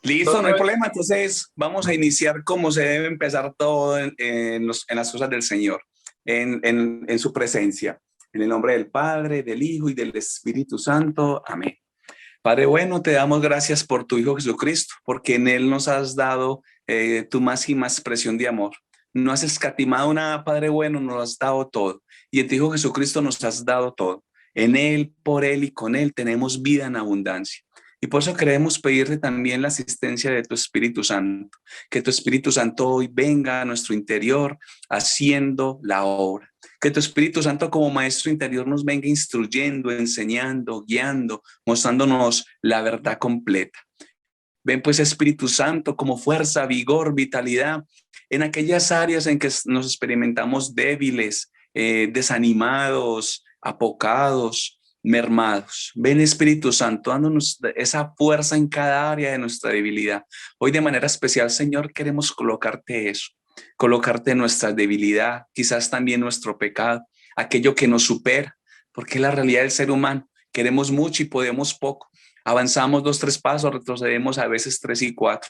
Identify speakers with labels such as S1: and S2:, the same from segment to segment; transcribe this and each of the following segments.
S1: Listo, no hay
S2: Todo es-
S1: problema. Entonces, vamos a iniciar como se debe empezar todo en las cosas del Señor, en su presencia. En el nombre del Padre, del Hijo y del Espíritu Santo. Amén. Padre bueno, te damos gracias por tu Hijo Jesucristo, porque en Él nos has dado tu máxima expresión de amor. No has escatimado nada, Padre bueno, nos has dado todo. Y en tu Hijo Jesucristo nos has dado todo. En Él, por Él y con Él tenemos vida en abundancia. Y por eso queremos pedirte también la asistencia de tu Espíritu Santo, que tu Espíritu Santo hoy venga a nuestro interior haciendo la obra. Que tu Espíritu Santo como Maestro interior nos venga instruyendo, enseñando, guiando, mostrándonos la verdad completa. Ven pues Espíritu Santo como fuerza, vigor, vitalidad en aquellas áreas en que nos experimentamos débiles, desanimados, apocados, mermados. Ven Espíritu Santo dándonos esa fuerza en cada área de nuestra debilidad. Hoy de manera especial, Señor, queremos colocarte nuestra debilidad, quizás también nuestro pecado, aquello que nos supera, porque es la realidad del ser humano. Queremos mucho y podemos poco. Avanzamos 2, 3 pasos, retrocedemos a veces 3 y 4.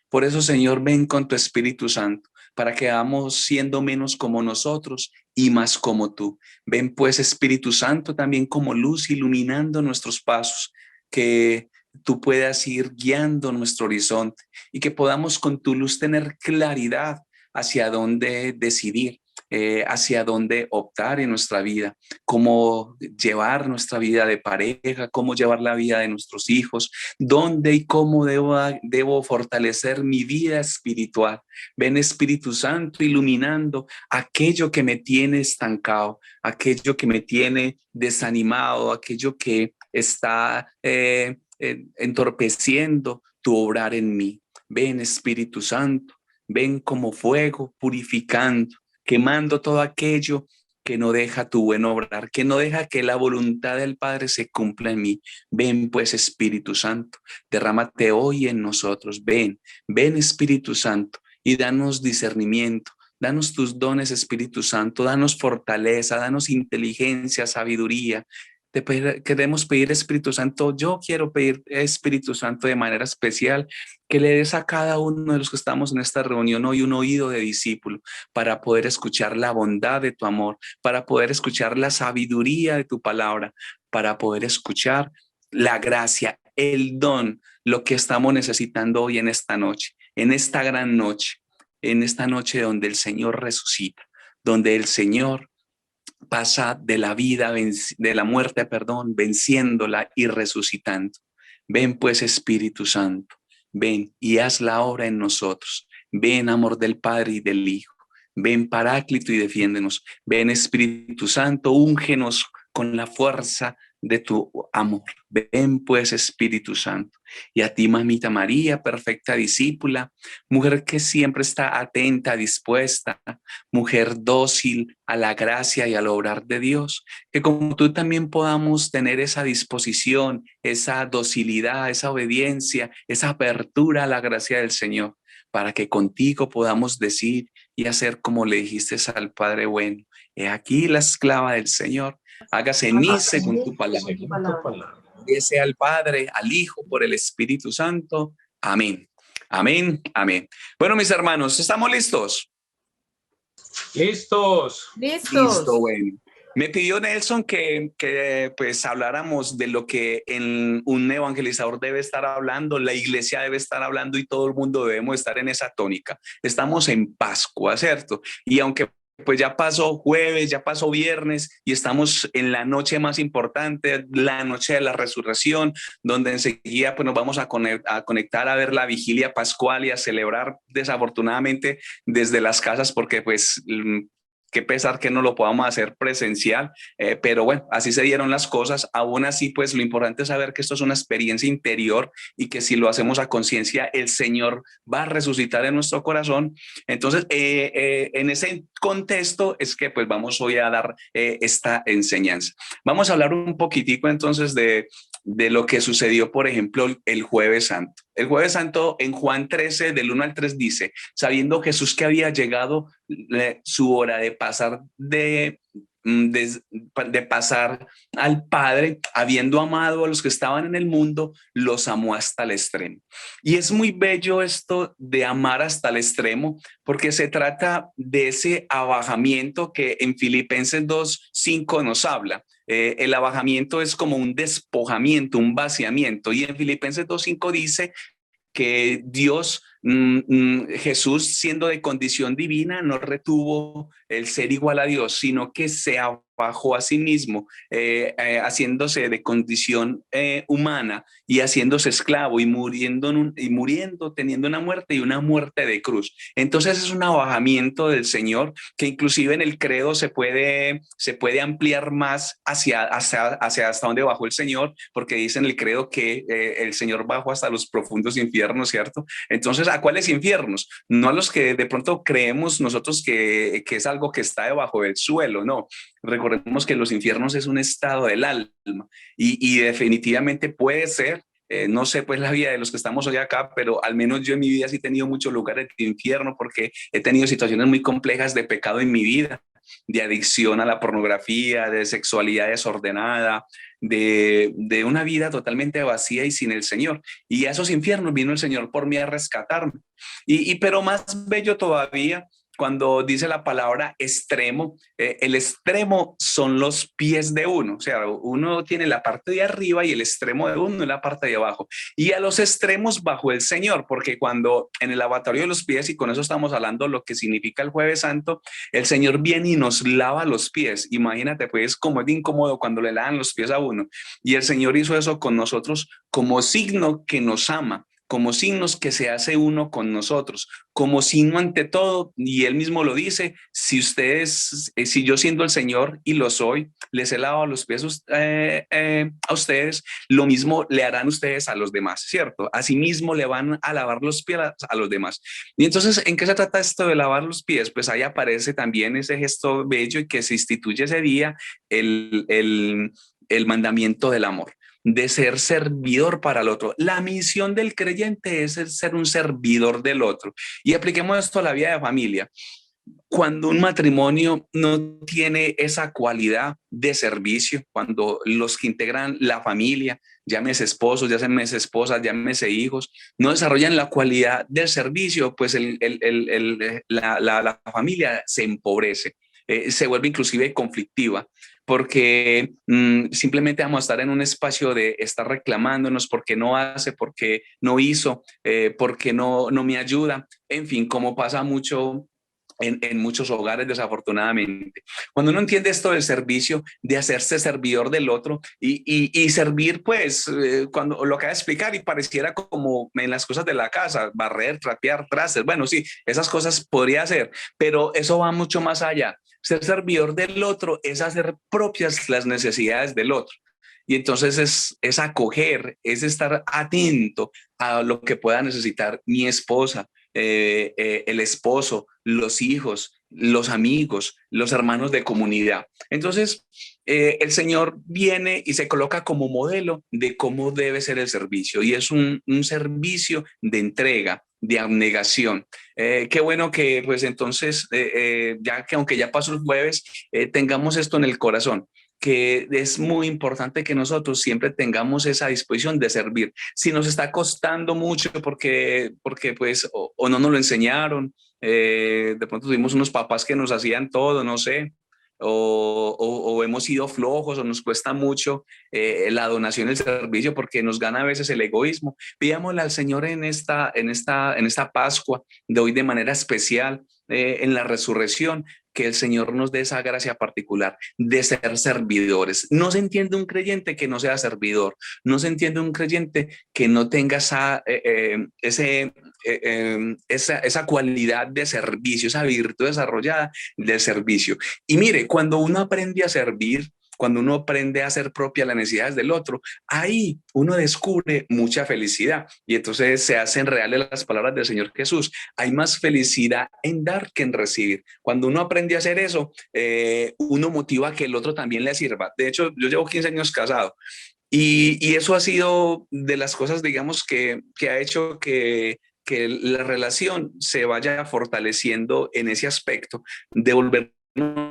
S1: Por eso, Señor, ven con tu Espíritu Santo, para que vamos siendo menos como nosotros y más como tú. Ven pues, Espíritu Santo, también como luz, iluminando nuestros pasos, que tú puedas ir guiando nuestro horizonte y que podamos con tu luz tener claridad hacia dónde decidir, hacia dónde optar en nuestra vida, cómo llevar nuestra vida de pareja, cómo llevar la vida de nuestros hijos, dónde y cómo debo fortalecer mi vida espiritual. Ven Espíritu Santo iluminando aquello que me tiene estancado, aquello que me tiene desanimado, aquello que está entorpeciendo tu obrar en mí. Ven Espíritu Santo, ven como fuego purificando, quemando todo aquello que no deja tu buen obrar, que no deja que la voluntad del Padre se cumpla en mí. Ven pues Espíritu Santo, derrámate hoy en nosotros. Ven Espíritu Santo y danos discernimiento. Danos tus dones, Espíritu Santo, danos fortaleza, danos inteligencia, sabiduría. Queremos pedir, Espíritu Santo, yo quiero pedir, Espíritu Santo, de manera especial, que le des a cada uno de los que estamos en esta reunión hoy un oído de discípulo para poder escuchar la bondad de tu amor, para poder escuchar la sabiduría de tu palabra, para poder escuchar la gracia, el don, lo que estamos necesitando hoy en esta noche, en esta gran noche, en esta noche donde el Señor resucita, donde el Señor pasa de la vida, de la muerte, perdón, venciéndola y resucitando. Ven pues Espíritu Santo, ven y haz la obra en nosotros. Ven amor del Padre y del Hijo. Ven Paráclito y defiéndenos. Ven Espíritu Santo, úngenos con la fuerza de tu amor. Ven pues Espíritu Santo. Y a ti, mamita María, perfecta discípula, mujer que siempre está atenta, dispuesta, mujer dócil a la gracia y al obrar de Dios, que como tú también podamos tener esa disposición, esa docilidad, esa obediencia, esa apertura a la gracia del Señor, para que contigo podamos decir y hacer como le dijiste al Padre bueno: he aquí la esclava del Señor, hágase en mí según tu palabra.
S2: según tu palabra.
S1: Gloria sea al Padre, al Hijo, por el Espíritu Santo. Amén. Amén. Amén. Bueno, mis hermanos, ¿estamos listos?
S2: Listos.
S1: Listo,
S3: Listos.
S1: bueno. Me pidió Nelson que pues habláramos de lo que un evangelizador debe estar hablando, la iglesia debe estar hablando y todo el mundo debemos estar en esa tónica. Estamos en Pascua, ¿cierto? Y aunque pues ya pasó jueves, ya pasó viernes y estamos en la noche más importante, la noche de la resurrección, donde enseguida pues nos vamos a conectar a ver la vigilia pascual y a celebrar desafortunadamente desde las casas porque pues qué pesar que no lo podamos hacer presencial, pero bueno, así se dieron las cosas. Aún así, pues lo importante es saber que esto es una experiencia interior y que si lo hacemos a conciencia, el Señor va a resucitar en nuestro corazón. Entonces, en ese contexto es que pues vamos hoy a dar esta enseñanza. Vamos a hablar un poquitico entonces de lo que sucedió, por ejemplo, el Jueves Santo. El Jueves Santo en Juan 13, del 1 al 3 dice: sabiendo Jesús que había llegado su hora de pasar de pasar al Padre, habiendo amado a los que estaban en el mundo, los amó hasta el extremo. Y es muy bello esto de amar hasta el extremo, porque se trata de ese abajamiento que en Filipenses 2:5 nos habla. El abajamiento es como un despojamiento, un vaciamiento. Y en Filipenses 2:5 dice que Dios, Jesús, siendo de condición divina, no retuvo el ser igual a Dios, sino que se abajó a sí mismo, haciéndose de condición humana y haciéndose esclavo y muriendo, teniendo una muerte y una muerte de cruz. Entonces es un abajamiento del Señor que inclusive en el credo se puede ampliar más hacia hasta donde bajó el Señor, porque dice en el credo que el Señor bajó hasta los profundos infiernos, ¿cierto? Entonces, ¿a cuáles infiernos? No a los que de pronto creemos nosotros que es algo que está debajo del suelo, no. Recordemos que los infiernos es un estado del alma y definitivamente puede ser, no sé pues la vida de los que estamos hoy acá, pero al menos yo en mi vida sí he tenido muchos lugares de infierno porque he tenido situaciones muy complejas de pecado en mi vida, de adicción a la pornografía, de sexualidad desordenada, de una vida totalmente vacía y sin el Señor. Y a esos infiernos vino el Señor por mí a rescatarme. Pero más bello todavía cuando dice la palabra extremo, el extremo son los pies de uno, o sea, uno tiene la parte de arriba y el extremo de uno es la parte de abajo. Y a los extremos bajo el Señor, porque cuando en el lavatorio de los pies, y con eso estamos hablando lo que significa el Jueves Santo, el Señor viene y nos lava los pies. Imagínate pues cómo es de incómodo cuando le lavan los pies a uno. Y el Señor hizo eso con nosotros como signo que nos ama, como signos que se hace uno con nosotros, como signo ante todo, y él mismo lo dice, si ustedes, si yo siendo el Señor y lo soy, les he lavado los pies a ustedes, lo mismo le harán ustedes a los demás, ¿cierto? Asimismo le van a lavar los pies a los demás. Y entonces, ¿en qué se trata esto de lavar los pies? Pues ahí aparece también ese gesto bello y que se instituye ese día el mandamiento del amor, de ser servidor para el otro. La misión del creyente es el ser un servidor del otro. Y apliquemos esto a la vida de familia. Cuando un matrimonio no tiene esa cualidad de servicio, cuando los que integran la familia, llámese esposos, llámese esposas, llámese hijos, no desarrollan la cualidad del servicio, pues la familia se empobrece, se vuelve inclusive conflictiva, porque simplemente vamos a estar en un espacio de estar reclamándonos porque no hace, porque no hizo, porque no me ayuda, en fin, como pasa mucho en muchos hogares, desafortunadamente. Cuando uno entiende esto del servicio, de hacerse servidor del otro y servir, pues, cuando lo acaba de explicar y pareciera como en las cosas de la casa, barrer, trapear, trastes, bueno, sí, esas cosas podría hacer, pero eso va mucho más allá. Ser servidor del otro es hacer propias las necesidades del otro. Y entonces es acoger, es estar atento a lo que pueda necesitar mi esposa, el esposo, los hijos, los amigos, los hermanos de comunidad. Entonces, el Señor viene y se coloca como modelo de cómo debe ser el servicio y es un servicio de entrega, de abnegación. Qué bueno que pues entonces, ya que aunque ya pasó el jueves, tengamos esto en el corazón, que es muy importante que nosotros siempre tengamos esa disposición de servir. Si nos está costando mucho porque pues o no nos lo enseñaron, de pronto tuvimos unos papás que nos hacían todo, no sé, o hemos sido flojos o nos cuesta mucho la donación, el servicio, porque nos gana a veces el egoísmo. Pidámosle al Señor en esta Pascua de hoy de manera especial, en la resurrección, que el Señor nos dé esa gracia particular de ser servidores. No se entiende un creyente que no sea servidor, no se entiende un creyente que no tenga esa cualidad de servicio, esa virtud desarrollada del servicio. Y mire, cuando uno aprende a servir, cuando uno aprende a hacer propia las necesidades del otro, ahí uno descubre mucha felicidad y entonces se hacen reales las palabras del Señor Jesús. Hay más felicidad en dar que en recibir. Cuando uno aprende a hacer eso, uno motiva a que el otro también le sirva. De hecho, yo llevo 15 años casado y eso ha sido de las cosas, digamos, que ha hecho que la relación se vaya fortaleciendo en ese aspecto de volver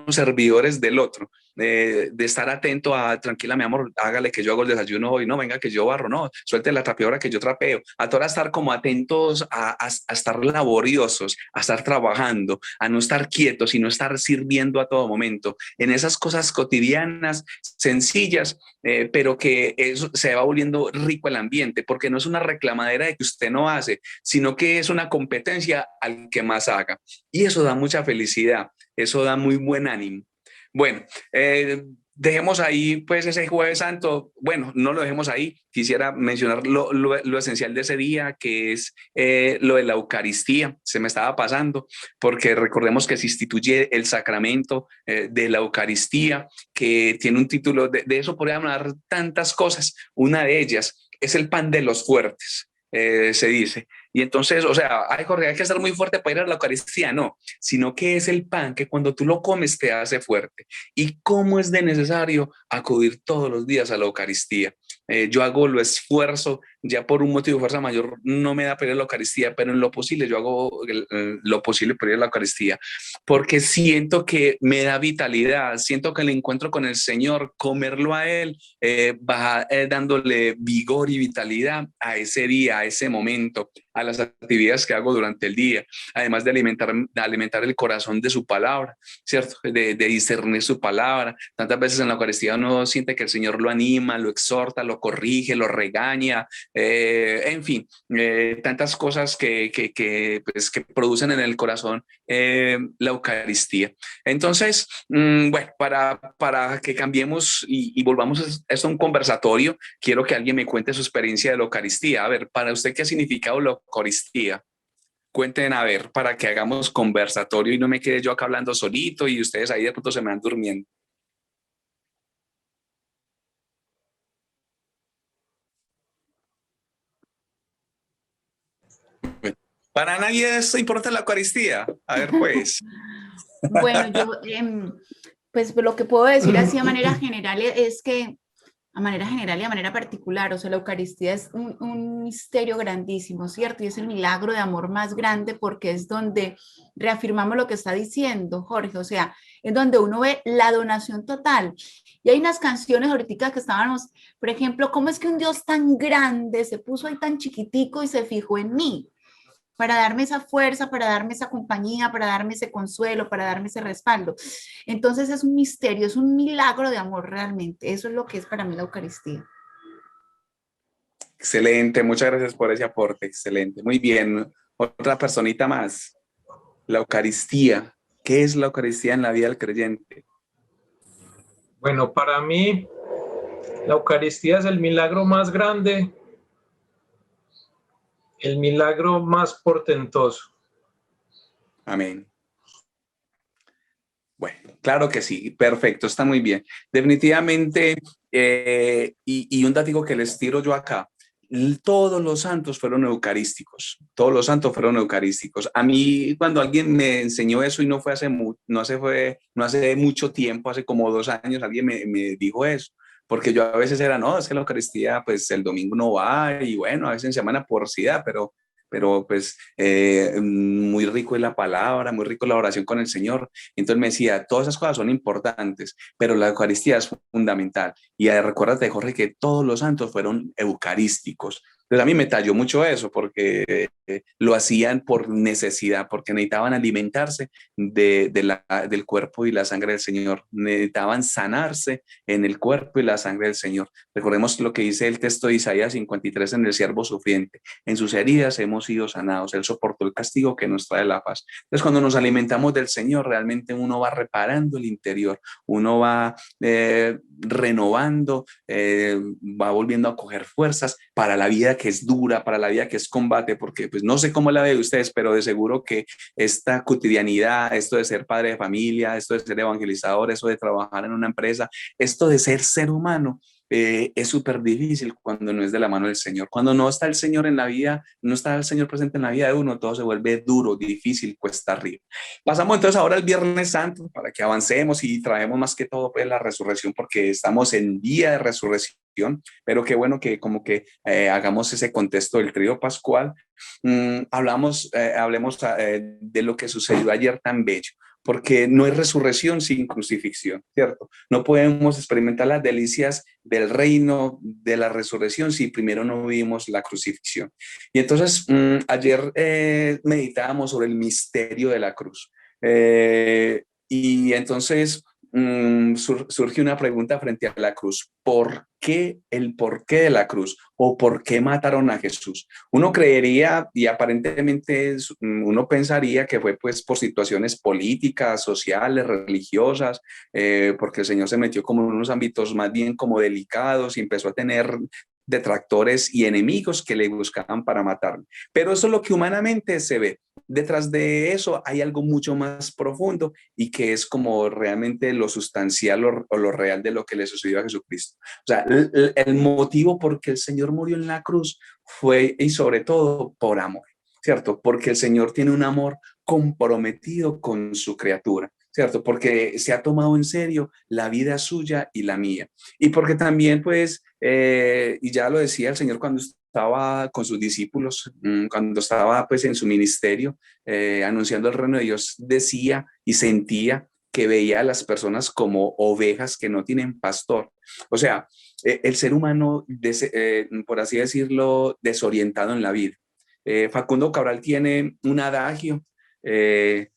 S1: servidores del otro, de estar atento a, tranquila, mi amor, hágale que yo hago el desayuno hoy, no, venga que yo barro, no, suelte la trapeadora que yo trapeo, a todas estar como atentos a estar laboriosos, a estar trabajando, a no estar quietos y no estar sirviendo a todo momento, en esas cosas cotidianas, sencillas, pero que eso se va volviendo rico el ambiente, porque no es una reclamadera de que usted no hace, sino que es una competencia al que más haga. Y eso da mucha felicidad, eso da muy buen ánimo. Bueno, dejemos ahí pues ese Jueves Santo. Bueno, no lo dejemos ahí. Quisiera mencionar lo esencial de ese día, que es lo de la Eucaristía. Se me estaba pasando, porque recordemos que se instituye el sacramento de la Eucaristía, que tiene un título, de eso podríamos hablar tantas cosas. Una de ellas es el pan de los fuertes, se dice. Y entonces, o sea, ay, Jorge, hay que estar muy fuerte para ir a la Eucaristía. No, sino que es el pan que cuando tú lo comes te hace fuerte. Y cómo es de necesario acudir todos los días a la Eucaristía. Yo hago lo esfuerzo, ya por un motivo de fuerza mayor no me da para ir a la Eucaristía, pero en lo posible yo hago lo posible para ir a la Eucaristía, porque siento que me da vitalidad, siento que el encuentro con el Señor, comerlo a Él, va dándole vigor y vitalidad a ese día, a ese momento, a las actividades que hago durante el día, además de alimentar el corazón de su palabra, ¿cierto? De discernir su palabra. Tantas veces en la Eucaristía uno siente que el Señor lo anima, lo exhorta, lo corrige, lo regaña, en fin, tantas cosas pues, que producen en el corazón la Eucaristía. Entonces, bueno, para que cambiemos y volvamos a esto a un conversatorio, quiero que alguien me cuente su experiencia de la Eucaristía. A ver, para usted, ¿qué ha significado la Eucaristía? Cuenten, a ver, para que hagamos conversatorio y no me quede yo acá hablando solito y ustedes ahí de pronto se me van durmiendo. Para nadie esto importa la Eucaristía. A ver, pues.
S2: Bueno, yo, pues lo que puedo decir así de manera general es que, a manera general y a manera particular, o sea, la Eucaristía es un misterio grandísimo, ¿cierto? Y es el milagro de amor más grande porque es donde reafirmamos lo que está diciendo Jorge, o sea, es donde uno ve la donación total. Y hay unas canciones ahorita que estábamos, por ejemplo, ¿cómo es que un Dios tan grande se puso ahí tan chiquitico y se fijó en mí? Para darme esa fuerza, para darme esa compañía, para darme ese consuelo, para darme ese respaldo. Entonces es un misterio, es un milagro de amor realmente. Eso es lo que es para mí la Eucaristía.
S1: Excelente, muchas gracias por ese aporte, excelente. Muy bien, otra personita más. La Eucaristía. ¿Qué es la Eucaristía en la vida del creyente?
S3: Bueno, para mí la Eucaristía es el milagro más grande, el milagro más portentoso.
S1: Amén. Bueno, claro que sí, perfecto, está muy bien. Definitivamente, y un datico que les tiro yo acá, todos los santos fueron eucarísticos, todos los santos fueron eucarísticos. A mí, cuando alguien me enseñó eso y no fue hace, no hace mucho tiempo, hace como 2 años, alguien me dijo eso, porque yo a veces era, no, es que la Eucaristía, pues el domingo no va y bueno, a veces en semana por sí da, pero pues muy rico es la palabra, muy rico la oración con el Señor. Entonces me decía, todas esas cosas son importantes, pero la Eucaristía es fundamental. Y recuérdate, Jorge, que todos los santos fueron eucarísticos. Entonces a mí me talló mucho eso, porque lo hacían por necesidad, porque necesitaban alimentarse del cuerpo y la sangre del Señor, necesitaban sanarse en el cuerpo y la sangre del Señor. Recordemos lo que dice el texto de Isaías 53 en el siervo sufriente. En sus heridas hemos sido sanados, Él soportó el castigo que nos trae la paz. Entonces, cuando nos alimentamos del Señor, realmente uno va reparando el interior, uno va renovando, va volviendo a coger fuerzas para la vida que es dura, para la vida que es combate, porque pues no sé cómo la ve ustedes, pero de seguro que esta cotidianidad, esto de ser padre de familia, esto de ser evangelizador, eso de trabajar en una empresa, esto de ser humano, es súper difícil cuando no es de la mano del Señor. Cuando no está el Señor en la vida, no está el Señor presente en la vida de uno, todo se vuelve duro, difícil, cuesta arriba. Pasamos entonces ahora al Viernes Santo para que avancemos y traemos más que todo pues la resurrección, porque estamos en día de resurrección, pero qué bueno que como que hagamos ese contexto del trío pascual. Hablemos de lo que sucedió ayer tan bello. porque no hay resurrección sin crucifixión, ¿cierto? No podemos experimentar las delicias del reino de la resurrección si primero no vivimos la crucifixión. Y entonces ayer meditábamos sobre el misterio de la cruz. Y entonces surge una pregunta frente a la cruz. ¿Por qué el porqué de la cruz? ¿O por qué mataron a Jesús? Uno creería y aparentemente uno pensaría que fue pues por situaciones políticas, sociales, religiosas, porque el Señor se metió como en unos ámbitos más bien como delicados y empezó a tener detractores y enemigos que le buscaban para matarlo. Pero eso es lo que humanamente se ve. Detrás de eso hay algo mucho más profundo y que es como realmente lo sustancial o lo real de lo que le sucedió a Jesucristo. O sea, el motivo por que el Señor murió en la cruz fue y sobre todo por amor, ¿cierto? Porque el Señor tiene un amor comprometido con su criatura, ¿cierto? Porque se ha tomado en serio la vida suya y la mía. Y porque también, pues, y ya lo decía el Señor cuando estaba con sus discípulos, cuando estaba pues en su ministerio, anunciando el reino de Dios, decía y sentía que veía a las personas como ovejas que no tienen pastor. O sea, el ser humano, por así decirlo, desorientado en la vida. Facundo Cabral tiene un adagio que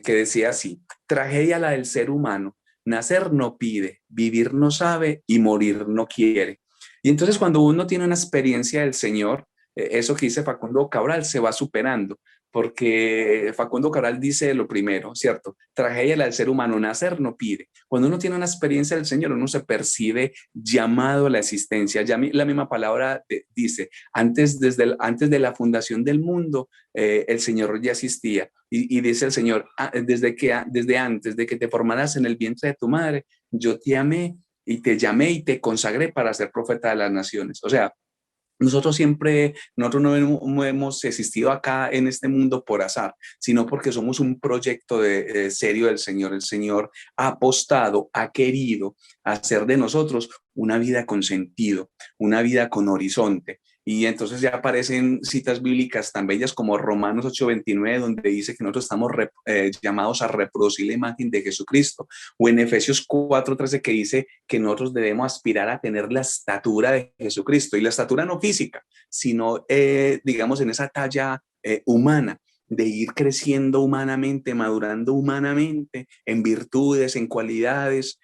S1: decía así: tragedia la del ser humano, nacer no pide, vivir no sabe y morir no quiere. Y entonces cuando uno tiene una experiencia del Señor, eso que dice Facundo Cabral se va superando, porque Facundo Cabral dice lo primero, ¿cierto? Tragedia la del ser humano, nacer no pide. Cuando uno tiene una experiencia del Señor, uno se percibe llamado a la existencia. Ya la misma palabra dice, antes de la fundación del mundo, el Señor ya existía. Y dice el Señor, desde antes de que te formaras en el vientre de tu madre, yo te amé y te llamé y te consagré para ser profeta de las naciones. O sea, nosotros no hemos existido acá en este mundo por azar, sino porque somos un proyecto serio del Señor. El Señor ha apostado, ha querido hacer de nosotros una vida con sentido, una vida con horizonte. Y entonces ya aparecen citas bíblicas tan bellas como Romanos 8:29, donde dice que nosotros estamos llamados a reproducir la imagen de Jesucristo, o en Efesios 4:13, que dice que nosotros debemos aspirar a tener la estatura de Jesucristo, y la estatura no física, sino digamos en esa talla humana, de ir creciendo humanamente, madurando humanamente en virtudes, en cualidades,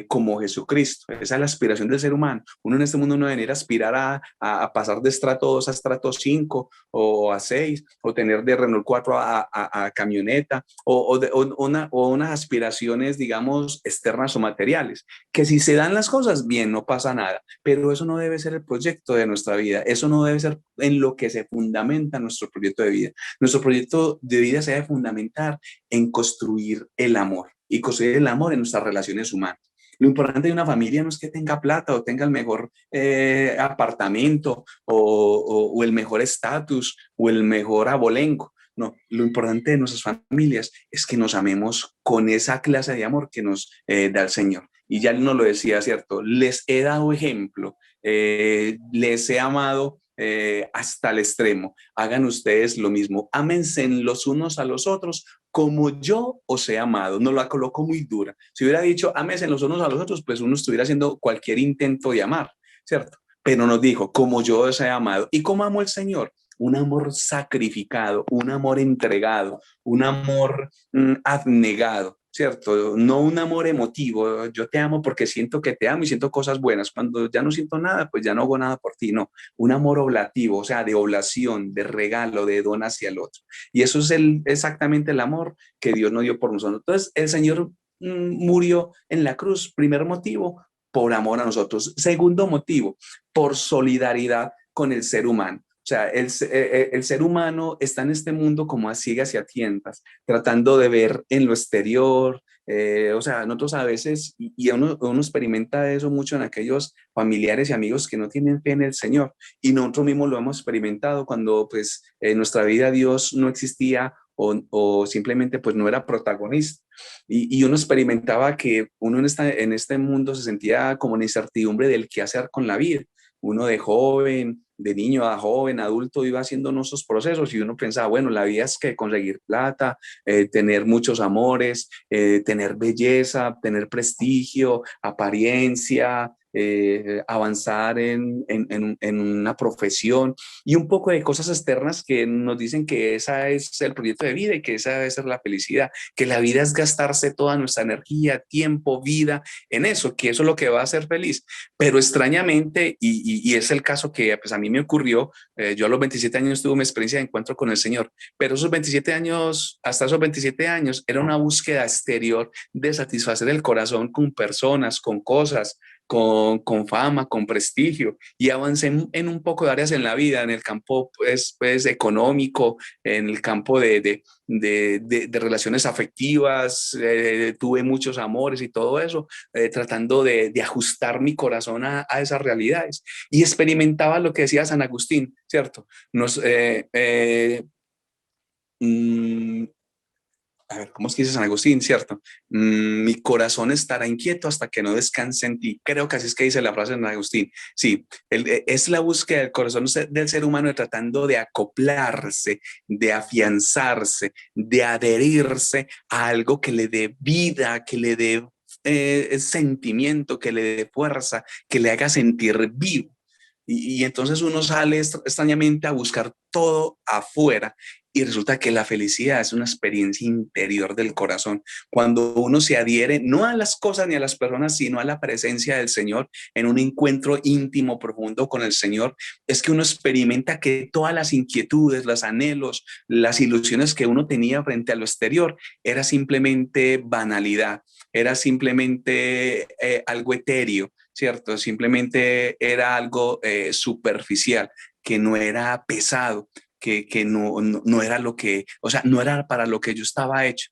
S1: como Jesucristo. Esa es la aspiración del ser humano. Uno en este mundo no debe venir a aspirar a pasar de estrato 2 a estrato 5 o a 6, o tener de Renault 4 a camioneta, o unas aspiraciones, digamos, externas o materiales, que si se dan las cosas, bien, no pasa nada, pero eso no debe ser el proyecto de nuestra vida, eso no debe ser en lo que se fundamenta nuestro proyecto de vida. Nuestro proyecto de vida se debe fundamentar en construir el amor, y construir el amor en nuestras relaciones humanas. Lo importante de una familia no es que tenga plata o tenga el mejor apartamento o el mejor estatus o el mejor abolengo. No, lo importante de nuestras familias es que nos amemos con esa clase de amor que nos da el Señor. Y ya nos lo decía, ¿cierto? Les he dado ejemplo, les he amado hasta el extremo. Hagan ustedes lo mismo. Ámense los unos a los otros como yo os he amado. Nos la colocó muy dura. Si hubiera dicho ámense los unos a los otros, pues uno estuviera haciendo cualquier intento de amar, ¿cierto? Pero nos dijo, como yo os he amado. ¿Y cómo amó el Señor? Un amor sacrificado, un amor entregado, un amor abnegado, ¿cierto? No un amor emotivo. Yo te amo porque siento que te amo y siento cosas buenas. Cuando ya no siento nada, pues ya no hago nada por ti. No, un amor oblativo, o sea, de oblación, de regalo, de don hacia el otro. Y eso es exactamente el amor que Dios nos dio por nosotros. Entonces, el Señor murió en la cruz. Primer motivo, por amor a nosotros. Segundo motivo, por solidaridad con el ser humano. O sea, el ser humano está en este mundo como a ciegas y a tientas, tratando de ver en lo exterior. O sea, nosotros a veces, y uno experimenta eso mucho en aquellos familiares y amigos que no tienen fe en el Señor. Y nosotros mismos lo hemos experimentado cuando pues en nuestra vida Dios no existía, o simplemente pues no era protagonista. Y uno experimentaba que uno en este mundo se sentía como en incertidumbre del qué hacer con la vida. Uno de joven, de niño a joven, adulto, iba haciendo nuestros procesos y uno pensaba, bueno, la vida es que conseguir plata, tener muchos amores, tener belleza, tener prestigio, apariencia, avanzar en una profesión y un poco de cosas externas que nos dicen que esa es el proyecto de vida y que esa debe ser la felicidad, que la vida es gastarse toda nuestra energía, tiempo, vida en eso, que eso es lo que va a hacer feliz. Pero extrañamente, y es el caso que pues, a mí me ocurrió, yo a los 27 años tuve una experiencia de encuentro con el Señor, pero esos 27 años, hasta esos 27 años, era una búsqueda exterior de satisfacer el corazón con personas, con cosas, con fama, con prestigio, y avancé en un poco de áreas en la vida, en el campo pues económico, en el campo de relaciones afectivas, tuve muchos amores y todo eso, tratando de ajustar mi corazón a esas realidades, y experimentaba lo que decía San Agustín, ¿cierto? Nos, mm, a ver, ¿cómo es que dice San Agustín, cierto? Mi corazón estará inquieto hasta que no descanse en ti. Creo que así es que dice la frase de San Agustín. Sí, es la búsqueda del corazón del ser humano tratando de acoplarse, de afianzarse, de adherirse a algo que le dé vida, que le dé sentimiento, que le dé fuerza, que le haga sentir vivo. Y entonces uno sale extrañamente a buscar todo afuera y resulta que la felicidad es una experiencia interior del corazón. Cuando uno se adhiere no a las cosas ni a las personas, sino a la presencia del Señor en un encuentro íntimo, profundo con el Señor, es que uno experimenta que todas las inquietudes, los anhelos, las ilusiones que uno tenía frente a lo exterior era simplemente banalidad, era simplemente algo etéreo, ¿cierto? Simplemente era algo superficial, que no era pesado, que no era lo que, o sea, no era para lo que yo estaba hecho.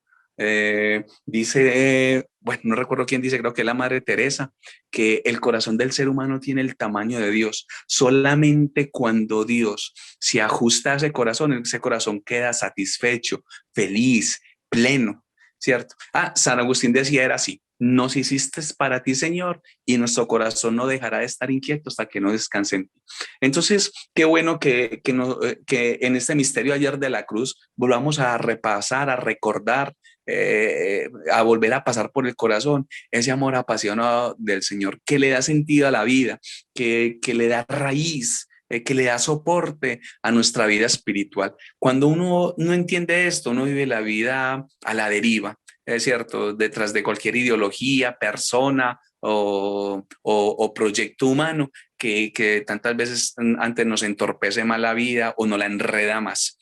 S1: Dice, bueno, no recuerdo quién dice, creo que es la Madre Teresa, que el corazón del ser humano tiene el tamaño de Dios. Solamente cuando Dios se ajusta a ese corazón queda satisfecho, feliz, pleno, ¿cierto? San Agustín decía era así. Nos hiciste para ti, Señor, y nuestro corazón no dejará de estar inquieto hasta que no descanse en ti. Entonces, qué bueno que en este misterio ayer de la cruz volvamos a repasar, a recordar, a volver a pasar por el corazón ese amor apasionado del Señor, que le da sentido a la vida, que le da raíz, que le da soporte a nuestra vida espiritual. Cuando uno no entiende esto, uno vive la vida a la deriva, es cierto, detrás de cualquier ideología, persona o proyecto humano que tantas veces antes nos entorpece más la vida o nos la enreda más.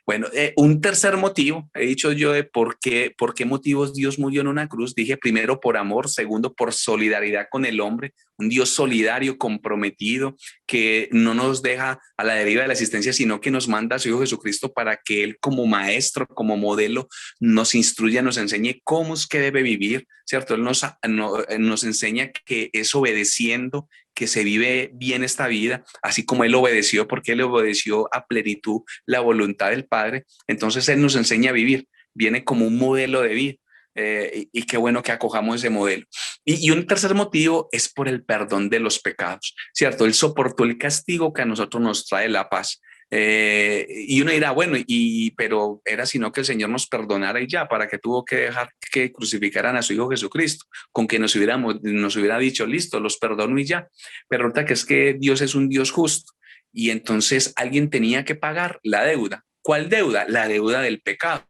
S1: Bueno, un tercer motivo, he dicho yo de por qué motivos Dios murió en una cruz. Dije primero por amor, segundo por solidaridad con el hombre, un Dios solidario, comprometido, que no nos deja a la deriva de la existencia, sino que nos manda a su Hijo Jesucristo para que Él como maestro, como modelo, nos instruya, nos enseñe cómo es que debe vivir, ¿cierto? Él nos enseña que es obedeciendo que se vive bien esta vida, así como Él obedeció, porque Él obedeció a plenitud la voluntad del Padre. Entonces Él nos enseña a vivir, viene como un modelo de vida. Y qué bueno que acojamos ese modelo. Y un tercer motivo es por el perdón de los pecados, ¿cierto? Él soportó el castigo que a nosotros nos trae la paz. Y uno dirá, bueno, pero era sino que el Señor nos perdonara y ya, ¿para qué tuvo que dejar que crucificaran a su Hijo Jesucristo? Con que nos hubiera dicho, listo, los perdono y ya. Pero resulta que es que Dios es un Dios justo y entonces alguien tenía que pagar la deuda. ¿Cuál deuda? La deuda del pecado.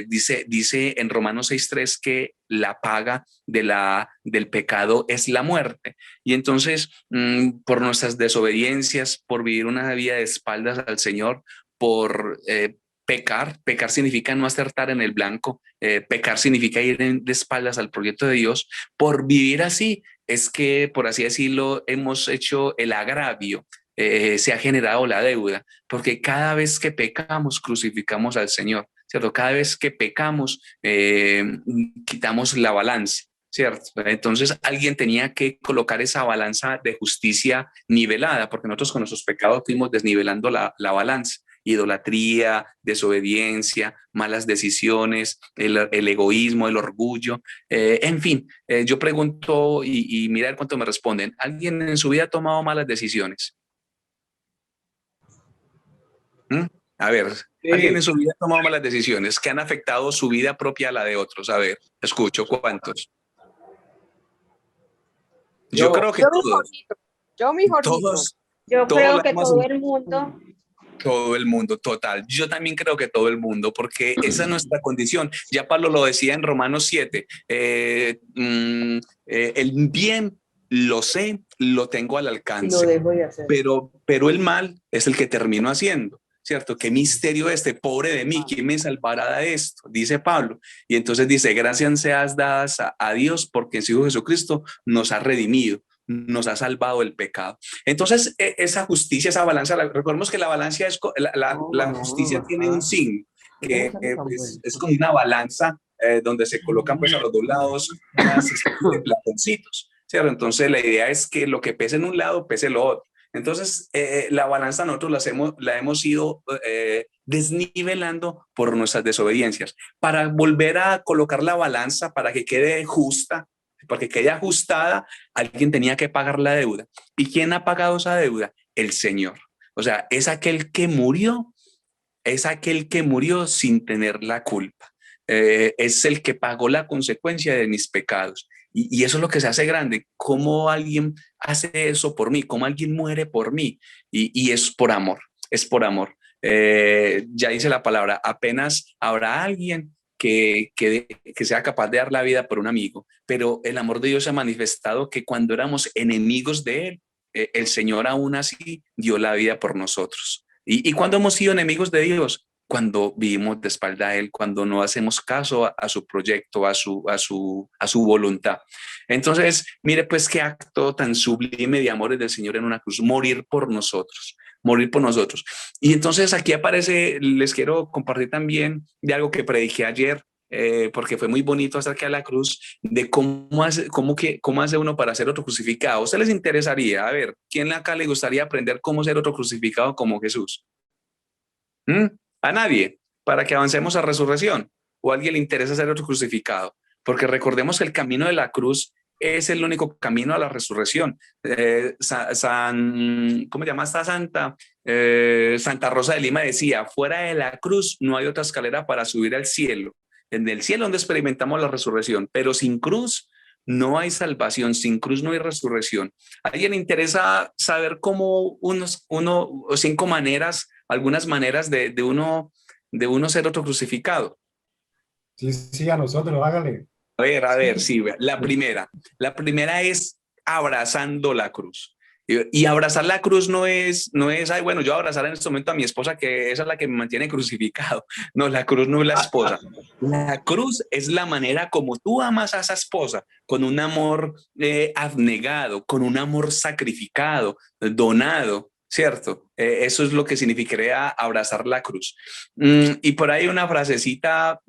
S1: Dice en Romanos 6:3 que la paga del pecado es la muerte. Y entonces, por nuestras desobediencias, por vivir una vida de espaldas al Señor, por pecar significa no acertar en el blanco, pecar significa ir de espaldas al proyecto de Dios, por vivir así, es que, por así decirlo, hemos hecho el agravio. Se ha generado la deuda, porque cada vez que pecamos, crucificamos al Señor. ¿Cierto? Cada vez que pecamos, quitamos la balanza, ¿cierto? Entonces alguien tenía que colocar esa balanza de justicia nivelada, porque nosotros con nuestros pecados fuimos desnivelando la balanza. Idolatría, desobediencia, malas decisiones, el egoísmo, el orgullo, en fin, yo pregunto y mirar cuánto me responden. ¿Alguien en su vida ha tomado malas decisiones? ¿Mm? A ver,
S3: Sí.
S1: ¿alguien en su vida ha tomado malas decisiones que han afectado su vida propia a la de otros? A ver, escucho, ¿cuántos? Yo
S3: Yo,
S1: creo que
S4: Yo, mi
S1: todos,
S4: Jorgito. Yo, mi Jorgito.
S1: todos,
S2: Yo
S1: todos
S2: creo
S1: la
S2: que
S1: hemos.
S2: todo el mundo.
S1: Todo el mundo, total. Yo también creo que todo el mundo, porque esa es nuestra condición. Ya Pablo lo decía en Romanos 7, el bien lo sé, lo tengo al
S4: Y lo
S1: alcance,
S4: dejo de hacer.
S1: pero el mal es el que termino haciendo, ¿cierto? ¿Qué misterio este? Pobre de mí, ¿quién me salvará de esto? Dice Pablo. Y entonces dice, gracias seas dadas a Dios porque en su Hijo Jesucristo nos ha redimido, nos ha salvado del pecado. Entonces, esa justicia, esa balanza, recordemos que la balanza es, la justicia tiene un signo, que pues, es como una balanza donde se colocan pues a los dos lados unas especies de platoncitos, ¿cierto? Entonces, la idea es que lo que pese en un lado, pese lo otro. Entonces, la balanza nosotros la hemos ido desnivelando por nuestras desobediencias. Para volver a colocar la balanza, para que quede justa, para que quede ajustada, alguien tenía que pagar la deuda. ¿Y quién ha pagado esa deuda? El Señor. O sea, es aquel que murió sin tener la culpa. Es el que pagó la consecuencia de mis pecados. Y eso es lo que se hace grande. ¿Cómo alguien hace eso por mí? ¿Cómo alguien muere por mí? Y es por amor, es por amor. Ya dice la palabra, apenas habrá alguien que sea capaz de dar la vida por un amigo, pero el amor de Dios se ha manifestado que cuando éramos enemigos de Él, el Señor aún así dio la vida por nosotros. ¿Y cuando hemos sido enemigos de Dios? Cuando vivimos de espalda a Él, cuando no hacemos caso a su proyecto, a su voluntad. Entonces, mire pues qué acto tan sublime de amores del Señor en una cruz, morir por nosotros. Y entonces aquí aparece, les quiero compartir también de algo que prediqué ayer, porque fue muy bonito acerca de la cruz, de cómo hace uno para ser otro crucificado. ¿A ustedes les interesaría? A ver, ¿quién acá le gustaría aprender cómo ser otro crucificado como Jesús? ¿Mm? A nadie, para que avancemos a resurrección. ¿O a alguien le interesa ser otro crucificado? Porque recordemos que el camino de la cruz es el único camino a la resurrección. ¿Cómo se llama esta santa? Santa Rosa de Lima decía, fuera de la cruz no hay otra escalera para subir al cielo. En el cielo donde experimentamos la resurrección, pero sin cruz no hay salvación, sin cruz no hay resurrección. ¿A alguien le interesa saber cómo o 5 maneras, algunas maneras de uno ser otro crucificado?
S5: Sí, sí, a nosotros, hágale.
S1: A ver, sí, la primera es abrazando la cruz. Y abrazar la cruz no es, ay, bueno, yo abrazar en este momento a mi esposa, que esa es la que me mantiene crucificado. No, la cruz no es la esposa. La cruz es la manera como tú amas a esa esposa, con un amor abnegado, con un amor sacrificado, donado, ¿cierto? Eso es lo que significaría abrazar la cruz. Y por ahí una frasecita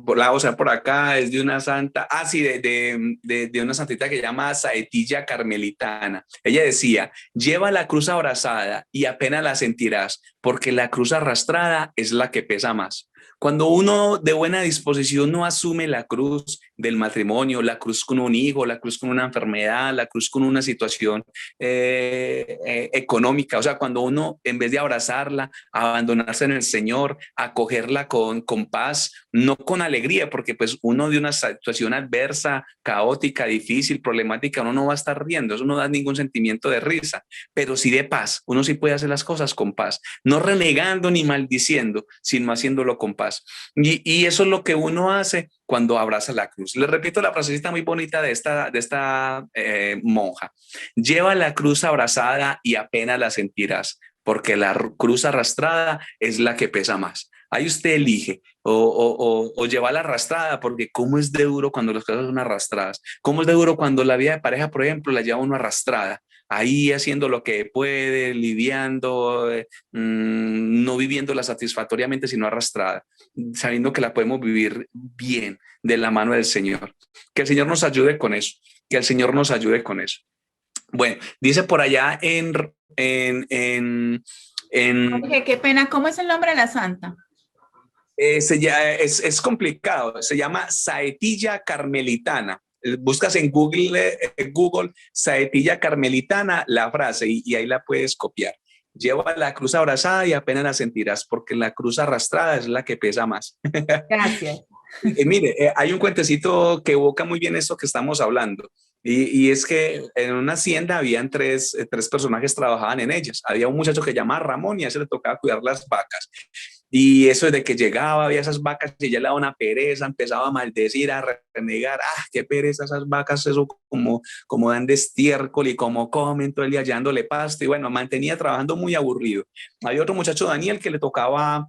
S1: la vamos a ver por acá, es de una santa, sí, de una santita que se llama Saetilla Carmelitana. Ella decía, lleva la cruz abrazada y apenas la sentirás, porque la cruz arrastrada es la que pesa más. Cuando uno de buena disposición no asume la cruz del matrimonio, la cruz con un hijo, la cruz con una enfermedad, la cruz con una situación económica, o sea, cuando uno en vez de abrazarla, abandonarse en el Señor, acogerla con paz, no con alegría, porque pues uno de una situación adversa, caótica, difícil, problemática, uno no va a estar riendo, eso no da ningún sentimiento de risa, pero sí de paz, uno sí puede hacer las cosas con paz, no renegando ni maldiciendo, sino haciéndolo con paz. Y eso es lo que uno hace cuando abraza la cruz. Les repito la frasecita muy bonita de esta monja. Lleva la cruz abrazada y apenas la sentirás, porque la cruz arrastrada es la que pesa más. Ahí usted elige o lleva la arrastrada, porque cómo es de duro cuando las cosas son arrastradas. Cómo es de duro cuando la vida de pareja, por ejemplo, la lleva uno arrastrada. Ahí haciendo lo que puede, lidiando, no viviéndola satisfactoriamente, sino arrastrada, sabiendo que la podemos vivir bien de la mano del Señor. Que el Señor nos ayude con eso, que el Señor nos ayude con eso. Bueno, dice por allá
S2: Jorge, qué pena, ¿cómo es el nombre de la santa?
S1: es complicado, se llama Saetilla Carmelitana. buscas en Google saetilla carmelitana, la frase, y ahí la puedes copiar. Lleva la cruz abrazada y apenas la sentirás, porque la cruz arrastrada es la que pesa más.
S2: Gracias.
S1: Mire, hay un cuentecito que evoca muy bien esto que estamos hablando. Y es que en una hacienda habían tres personajes trabajaban en ellas. Había un muchacho que se llamaba Ramón y a ese le tocaba cuidar las vacas. Y eso de que llegaba, había esas vacas y ya le daba una pereza, empezaba a maldecir, a renegar, qué pereza esas vacas, eso como dan de estiércol y como comen todo el día hallándole pasto. Y bueno, mantenía trabajando muy aburrido. Había otro muchacho, Daniel, que le tocaba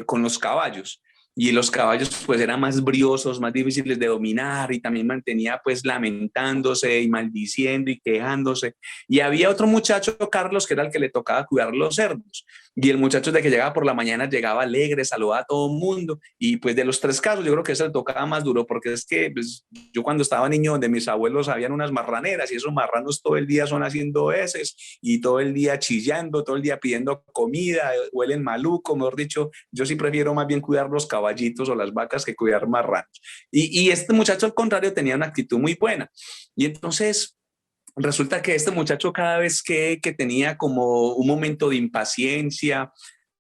S1: con los caballos. Y los caballos pues eran más briosos, más difíciles de dominar y también mantenía pues lamentándose y maldiciendo y quejándose. Y había otro muchacho, Carlos, que era el que le tocaba cuidar los cerdos. Y el muchacho de que llegaba por la mañana llegaba alegre, saludaba a todo el mundo. Y pues de los tres casos yo creo que ese le tocaba más duro porque es que pues, yo cuando estaba niño de mis abuelos habían unas marraneras y esos marranos todo el día son haciendo heces y todo el día chillando, todo el día pidiendo comida, huelen maluco, mejor dicho, yo sí prefiero más bien cuidar los caballitos o las vacas que cuidar marranos. Y este muchacho al contrario tenía una actitud muy buena. Y entonces resulta que este muchacho cada vez que tenía como un momento de impaciencia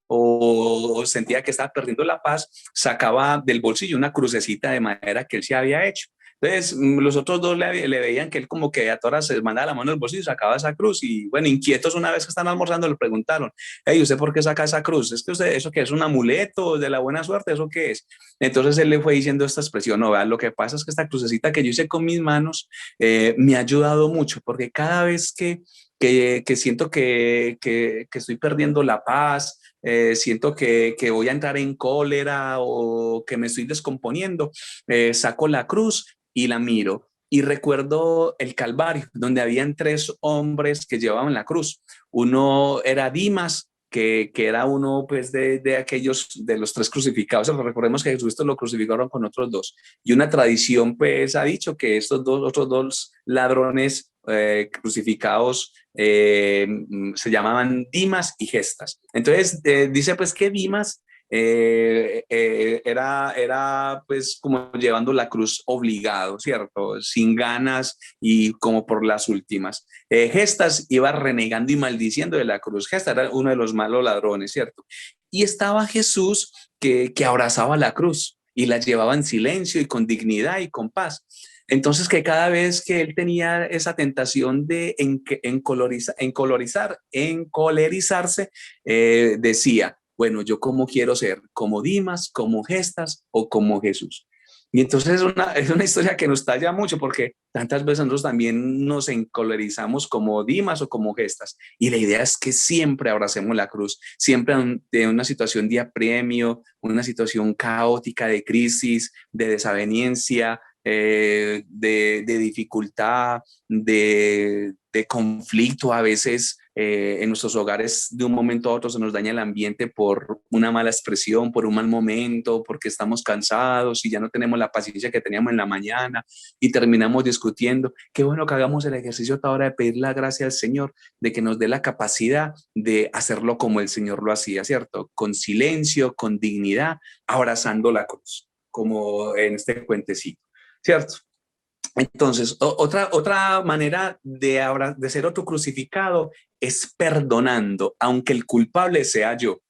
S1: o sentía que estaba perdiendo la paz, sacaba del bolsillo una crucecita de madera que él se había hecho. Entonces, los otros dos le veían que él como que a todas se mandaba la mano del bolsillo y sacaba esa cruz. Y bueno, inquietos una vez que están almorzando le preguntaron, hey, ¿usted por qué saca esa cruz? ¿Es que usted, eso qué es un amuleto de la buena suerte? ¿Eso qué es? Entonces él le fue diciendo esta expresión, no, vea, lo que pasa es que esta crucecita que yo hice con mis manos me ha ayudado mucho porque cada vez que siento que estoy perdiendo la paz, siento que voy a entrar en cólera o que me estoy descomponiendo, saco la cruz y la miro y recuerdo el Calvario, donde habían tres hombres que llevaban la cruz. Uno era Dimas, que era uno pues de aquellos, de los tres crucificados. Recordemos que Jesucristo lo crucificaron con otros dos. Y una tradición pues ha dicho que estos otros dos ladrones crucificados se llamaban Dimas y Gestas. Entonces dice pues que Dimas era pues como llevando la cruz obligado, ¿cierto? Sin ganas y como por las últimas. Gestas iba renegando y maldiciendo de la cruz. Gestas era uno de los malos ladrones, ¿cierto? Y estaba Jesús que abrazaba la cruz y la llevaba en silencio y con dignidad y con paz. Entonces que cada vez que él tenía esa tentación de encolerizarse, decía, bueno, ¿yo cómo quiero ser? ¿Como Dimas, como Gestas o como Jesús? Y entonces es una historia que nos talla mucho porque tantas veces nosotros también nos encolerizamos como Dimas o como Gestas. Y la idea es que siempre abracemos la cruz, siempre ante una situación de apremio, una situación caótica de crisis, de desaveniencia, de dificultad, de conflicto. A veces en nuestros hogares de un momento a otro se nos daña el ambiente por una mala expresión, por un mal momento, porque estamos cansados y ya no tenemos la paciencia que teníamos en la mañana y terminamos discutiendo. Qué bueno que hagamos el ejercicio ahora de pedir la gracia al Señor, de que nos dé la capacidad de hacerlo como el Señor lo hacía, ¿cierto? Con silencio, con dignidad, abrazando la cruz, como en este cuentecito, ¿cierto? Entonces, otra manera de ser otro crucificado es perdonando, aunque el culpable sea yo,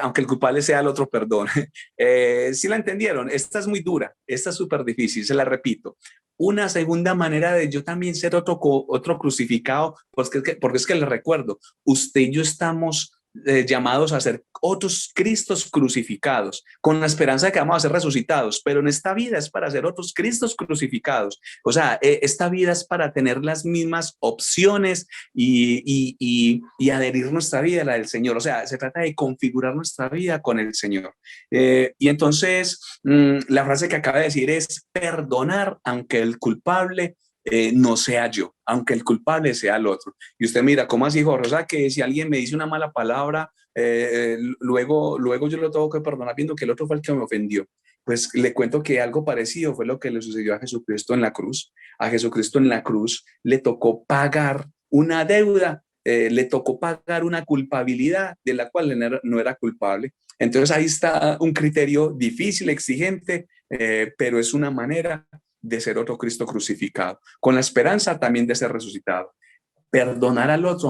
S1: aunque el culpable sea el otro, perdón. ¿Sí la entendieron? Esta es muy dura, esta es súper difícil, se la repito. Una segunda manera de yo también ser otro crucificado, porque es que les recuerdo, usted y yo estamos llamados a ser otros Cristos crucificados, con la esperanza de que vamos a ser resucitados, pero en esta vida es para ser otros Cristos crucificados. O sea, esta vida es para tener las mismas opciones y adherir nuestra vida a la del Señor. O sea, se trata de configurar nuestra vida con el Señor. Y entonces, la frase que acaba de decir es perdonar aunque el culpable no sea yo, aunque el culpable sea el otro. Y usted mira, ¿cómo así, Jorge? O sea, que si alguien me dice una mala palabra, luego yo lo tengo que perdonar viendo que el otro fue el que me ofendió. Pues le cuento que algo parecido fue lo que le sucedió a Jesucristo en la cruz. A Jesucristo en la cruz le tocó pagar una deuda, le tocó pagar una culpabilidad de la cual no era culpable. Entonces ahí está un criterio difícil, exigente, pero es una manera de ser otro Cristo crucificado, con la esperanza también de ser resucitado. Perdonar al otro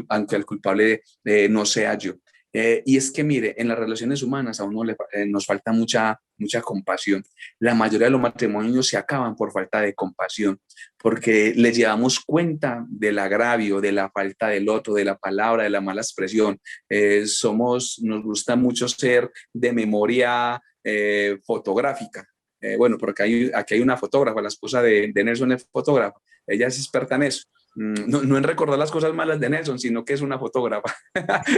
S1: aunque el culpable no sea yo. Y es que, mire, en las relaciones humanas a uno nos falta mucha compasión. La mayoría de los matrimonios se acaban por falta de compasión, porque les llevamos cuenta del agravio, de la falta del otro, de la palabra, de la mala expresión. Nos gusta mucho ser de memoria fotográfica. Bueno, porque aquí hay una fotógrafa, la esposa de Nelson es fotógrafa, ella es experta en eso. No en recordar las cosas malas de Nelson, sino que es una fotógrafa,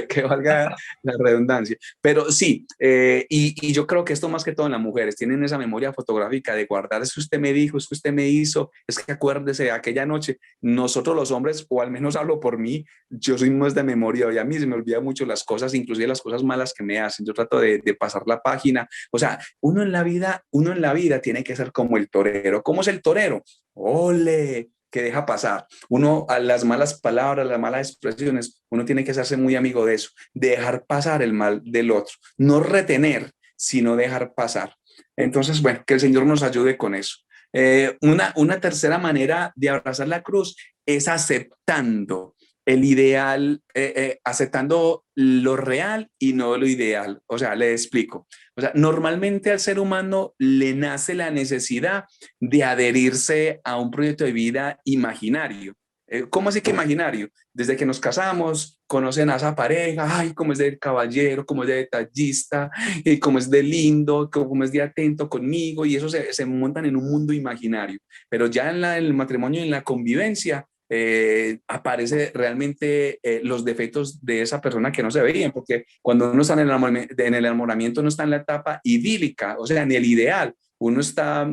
S1: que valga la redundancia. Pero sí, y yo creo que esto más que todo en las mujeres, tienen esa memoria fotográfica de guardar, es que usted me dijo, es que usted me hizo, es que acuérdese aquella noche. Nosotros los hombres, o al menos hablo por mí, yo soy más de memoria y a mí se me olvida mucho las cosas, inclusive las cosas malas que me hacen. Yo trato de pasar la página. O sea, uno en la vida tiene que ser como el torero. ¿Cómo es el torero? ¡Ole! Que deja pasar. Uno, a las malas palabras, las malas expresiones, uno tiene que hacerse muy amigo de eso, dejar pasar el mal del otro, no retener, sino dejar pasar. Entonces, bueno, que el Señor nos ayude con eso. Una tercera manera de abrazar la cruz es aceptando el ideal, aceptando lo real y no lo ideal. O sea, le explico. O sea, normalmente al ser humano le nace la necesidad de adherirse a un proyecto de vida imaginario. ¿Cómo así que imaginario? Desde que nos casamos, conocen a esa pareja, ay, cómo es de caballero, cómo es de detallista, cómo es de lindo, cómo es de atento conmigo, y eso se montan en un mundo imaginario. Pero ya en el matrimonio, en la convivencia, aparece realmente los defectos de esa persona que no se veían, porque cuando uno está en el enamoramiento no está en la etapa idílica, o sea, en el ideal, uno está,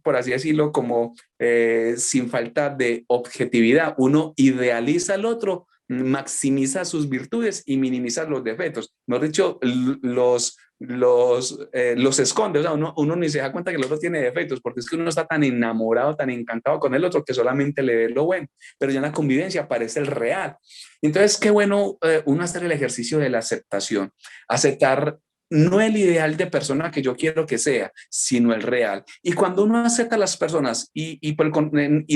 S1: por así decirlo, como sin falta de objetividad, uno idealiza al otro, maximiza sus virtudes y minimiza los defectos. Mejor dicho, los esconde, o sea, uno ni se da cuenta que el otro tiene defectos, porque es que uno está tan enamorado, tan encantado con el otro, que solamente le ve lo bueno, pero ya en la convivencia aparece el real. Entonces, qué bueno uno hacer el ejercicio de la aceptación, aceptar no el ideal de persona que yo quiero que sea, sino el real. Y cuando uno acepta a las personas y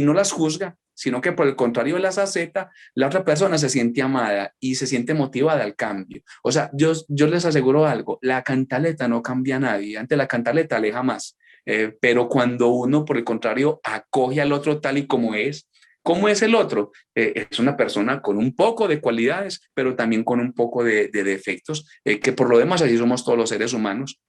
S1: no las juzga, sino que por el contrario las acepta, la otra persona se siente amada y se siente motivada al cambio. O sea, yo les aseguro algo, la cantaleta no cambia a nadie, ante la cantaleta aleja más, pero cuando uno por el contrario acoge al otro tal y como es, ¿cómo es el otro? Es una persona con un poco de cualidades, pero también con un poco de defectos, que por lo demás así somos todos los seres humanos.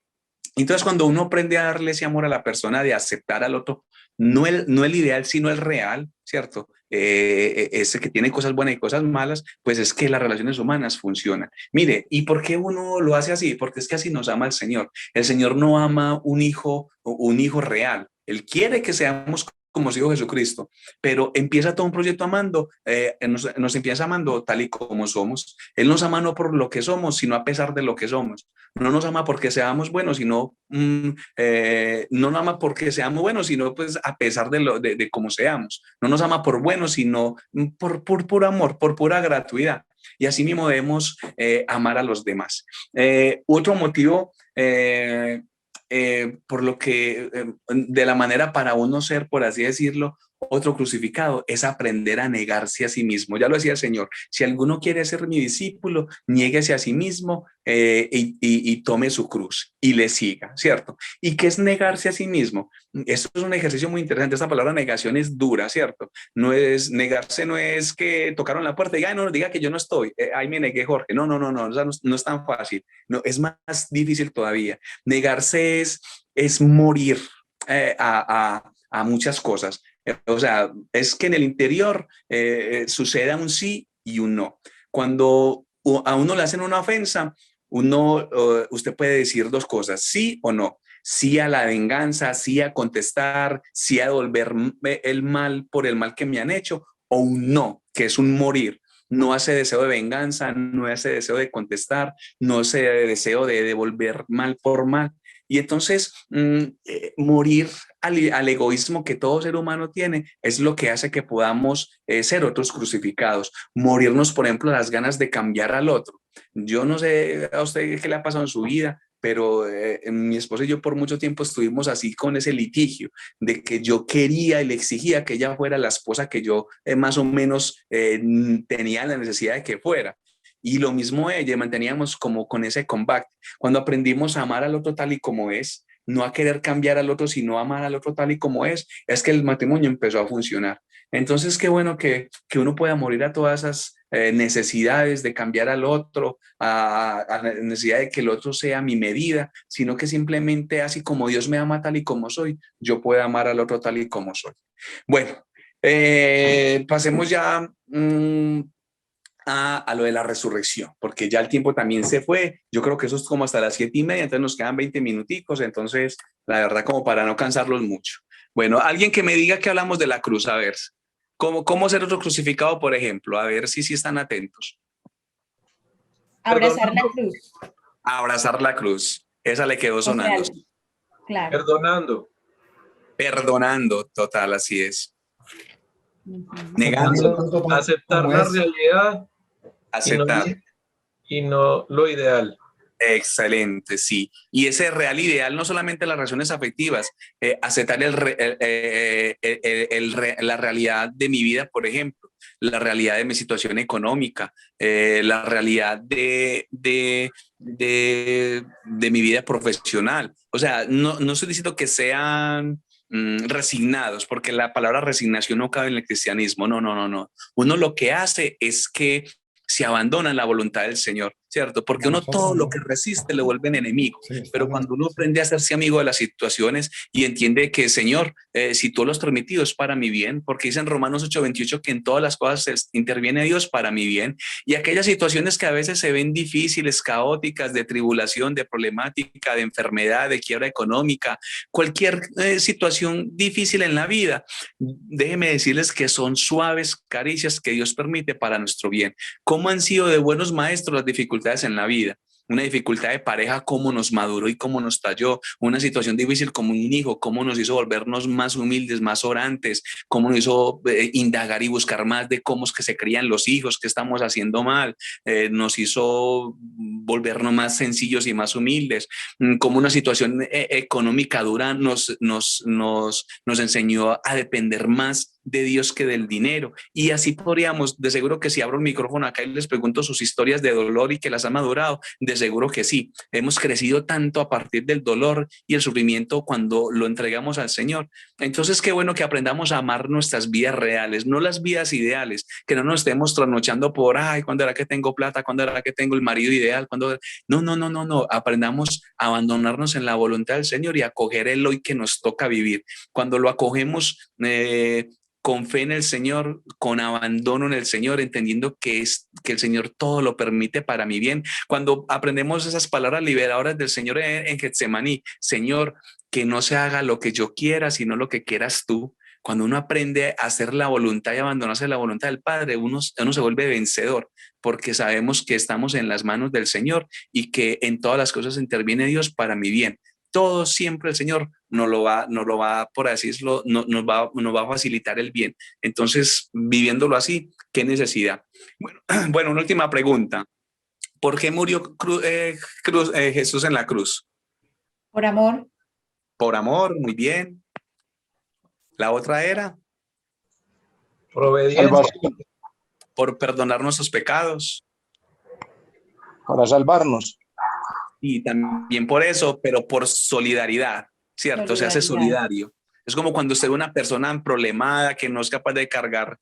S1: Entonces, cuando uno aprende a darle ese amor a la persona, de aceptar al otro, no el ideal, sino el real, ¿cierto? Ese que tiene cosas buenas y cosas malas, pues es que las relaciones humanas funcionan. Mire, ¿y por qué uno lo hace así? Porque es que así nos ama el Señor. El Señor no ama un hijo real. Él quiere que seamos como su Hijo Jesucristo, pero empieza todo un proyecto amando, nos empieza amando tal y como somos. Él nos ama no por lo que somos, sino a pesar de lo que somos. No nos ama porque seamos buenos, sino no nos ama porque seamos buenos, sino pues a pesar de cómo seamos. No nos ama por buenos, sino por puro amor, por pura gratuidad. Y así mismo debemos amar a los demás. Otro motivo por lo que de la manera para uno ser, por así decirlo, otro crucificado, es aprender a negarse a sí mismo. Ya lo decía el Señor, si alguno quiere ser mi discípulo, niéguese a sí mismo y tome su cruz y le siga, ¿cierto? ¿Y qué es negarse a sí mismo? Esto es un ejercicio muy interesante. Esta palabra negación es dura, ¿cierto? Negarse no es que tocaron la puerta y diga, no, diga que yo no estoy, ahí me negué, Jorge. No, no es tan fácil. No, es más difícil todavía. Negarse es morir a muchas cosas. O sea, es que en el interior suceda un sí y un no. Cuando a uno le hacen una ofensa, usted puede decir dos cosas, sí o no. Sí a la venganza, sí a contestar, sí a devolver el mal por el mal que me han hecho, o un no, que es un morir. No hace deseo de venganza, no hace deseo de contestar, no hace deseo de devolver mal por mal. Y entonces morir al egoísmo que todo ser humano tiene es lo que hace que podamos ser otros crucificados. Morirnos, por ejemplo, las ganas de cambiar al otro. Yo no sé a usted qué le ha pasado en su vida, pero mi esposa y yo por mucho tiempo estuvimos así con ese litigio de que yo quería y le exigía que ella fuera la esposa que yo más o menos tenía la necesidad de que fuera. Y lo mismo ella, manteníamos como con ese comeback. Cuando aprendimos a amar al otro tal y como es, no a querer cambiar al otro, sino amar al otro tal y como es que el matrimonio empezó a funcionar. Entonces, qué bueno que uno pueda morir a todas esas necesidades de cambiar al otro, a la necesidad de que el otro sea mi medida, sino que simplemente así como Dios me ama tal y como soy, yo pueda amar al otro tal y como soy. Bueno, pasemos ya a lo de la resurrección, porque ya el tiempo también se fue. Yo creo que eso es como hasta las 7:30, entonces nos quedan 20 minuticos, entonces la verdad como para no cansarlos mucho. Bueno, alguien que me diga que hablamos de la cruz, a ver, ¿cómo ser otro crucificado, por ejemplo? A ver si están atentos.
S2: Abrazar la cruz.
S1: Abrazar la cruz, esa le quedó sonando.
S2: O sea, claro.
S3: Perdonando.
S1: Perdonando, total, así es.
S5: Negando
S3: Aceptar la realidad
S1: Aceptar.
S3: y no lo ideal.
S1: Excelente, sí. Y ese real ideal, no solamente las relaciones afectivas, aceptar la realidad de mi vida, por ejemplo, la realidad de mi situación económica, la realidad de mi vida profesional. O sea, no estoy diciendo que sean resignados, porque la palabra resignación no cabe en el cristianismo. No. Uno lo que hace es que se abandona en la voluntad del Señor, ¿cierto? Porque uno todo lo que resiste le vuelve enemigo, pero cuando uno aprende a hacerse amigo de las situaciones y entiende que, Señor, si tú lo has permitido es para mi bien, porque dice en Romanos 8:28 que en todas las cosas interviene Dios para mi bien, y aquellas situaciones que a veces se ven difíciles, caóticas, de tribulación, de problemática, de enfermedad, de quiebra económica, cualquier situación difícil en la vida, déjenme decirles que son suaves caricias que Dios permite para nuestro bien. ¿Cómo han sido de buenos maestros las dificultades en la vida? Una dificultad de pareja, cómo nos maduró y cómo nos talló. Una situación difícil como un hijo, cómo nos hizo volvernos más humildes, más orantes, cómo nos hizo indagar y buscar más de cómo es que se crían los hijos, qué estamos haciendo mal. Nos hizo volvernos más sencillos y más humildes. Como una situación económica dura nos enseñó a depender más de Dios que del dinero. Y así podríamos, de seguro que si abro el micrófono acá y les pregunto sus historias de dolor y que las ha madurado, de seguro que sí. Hemos crecido tanto a partir del dolor y el sufrimiento cuando lo entregamos al Señor. Entonces, qué bueno que aprendamos a amar nuestras vidas reales, no las vidas ideales, que no nos estemos trasnochando por, ay, ¿cuándo era que tengo plata? ¿Cuándo era que tengo el marido ideal? ¿Cuándo? No. Aprendamos a abandonarnos en la voluntad del Señor y a acoger el hoy que nos toca vivir. Cuando lo acogemos, con fe en el Señor, con abandono en el Señor, entendiendo que el Señor todo lo permite para mi bien. Cuando aprendemos esas palabras liberadoras del Señor en Getsemaní, Señor, que no se haga lo que yo quiera, sino lo que quieras tú. Cuando uno aprende a hacer la voluntad y abandonarse a la voluntad del Padre, uno se vuelve vencedor, porque sabemos que estamos en las manos del Señor y que en todas las cosas interviene Dios para mi bien. Todo siempre el Señor nos lo va, por así decirlo, nos va a facilitar el bien. Entonces, viviéndolo así, ¿qué necesidad? Bueno, una última pregunta. ¿Por qué murió Jesús en la cruz?
S2: Por amor.
S1: Por amor, muy bien. La otra era
S3: Por obediencia.
S1: por perdonar nuestros pecados.
S6: Para salvarnos.
S1: Y también por eso, pero por solidaridad, ¿cierto? Se hace solidario. Es como cuando usted ve una persona problemada que no es capaz de cargar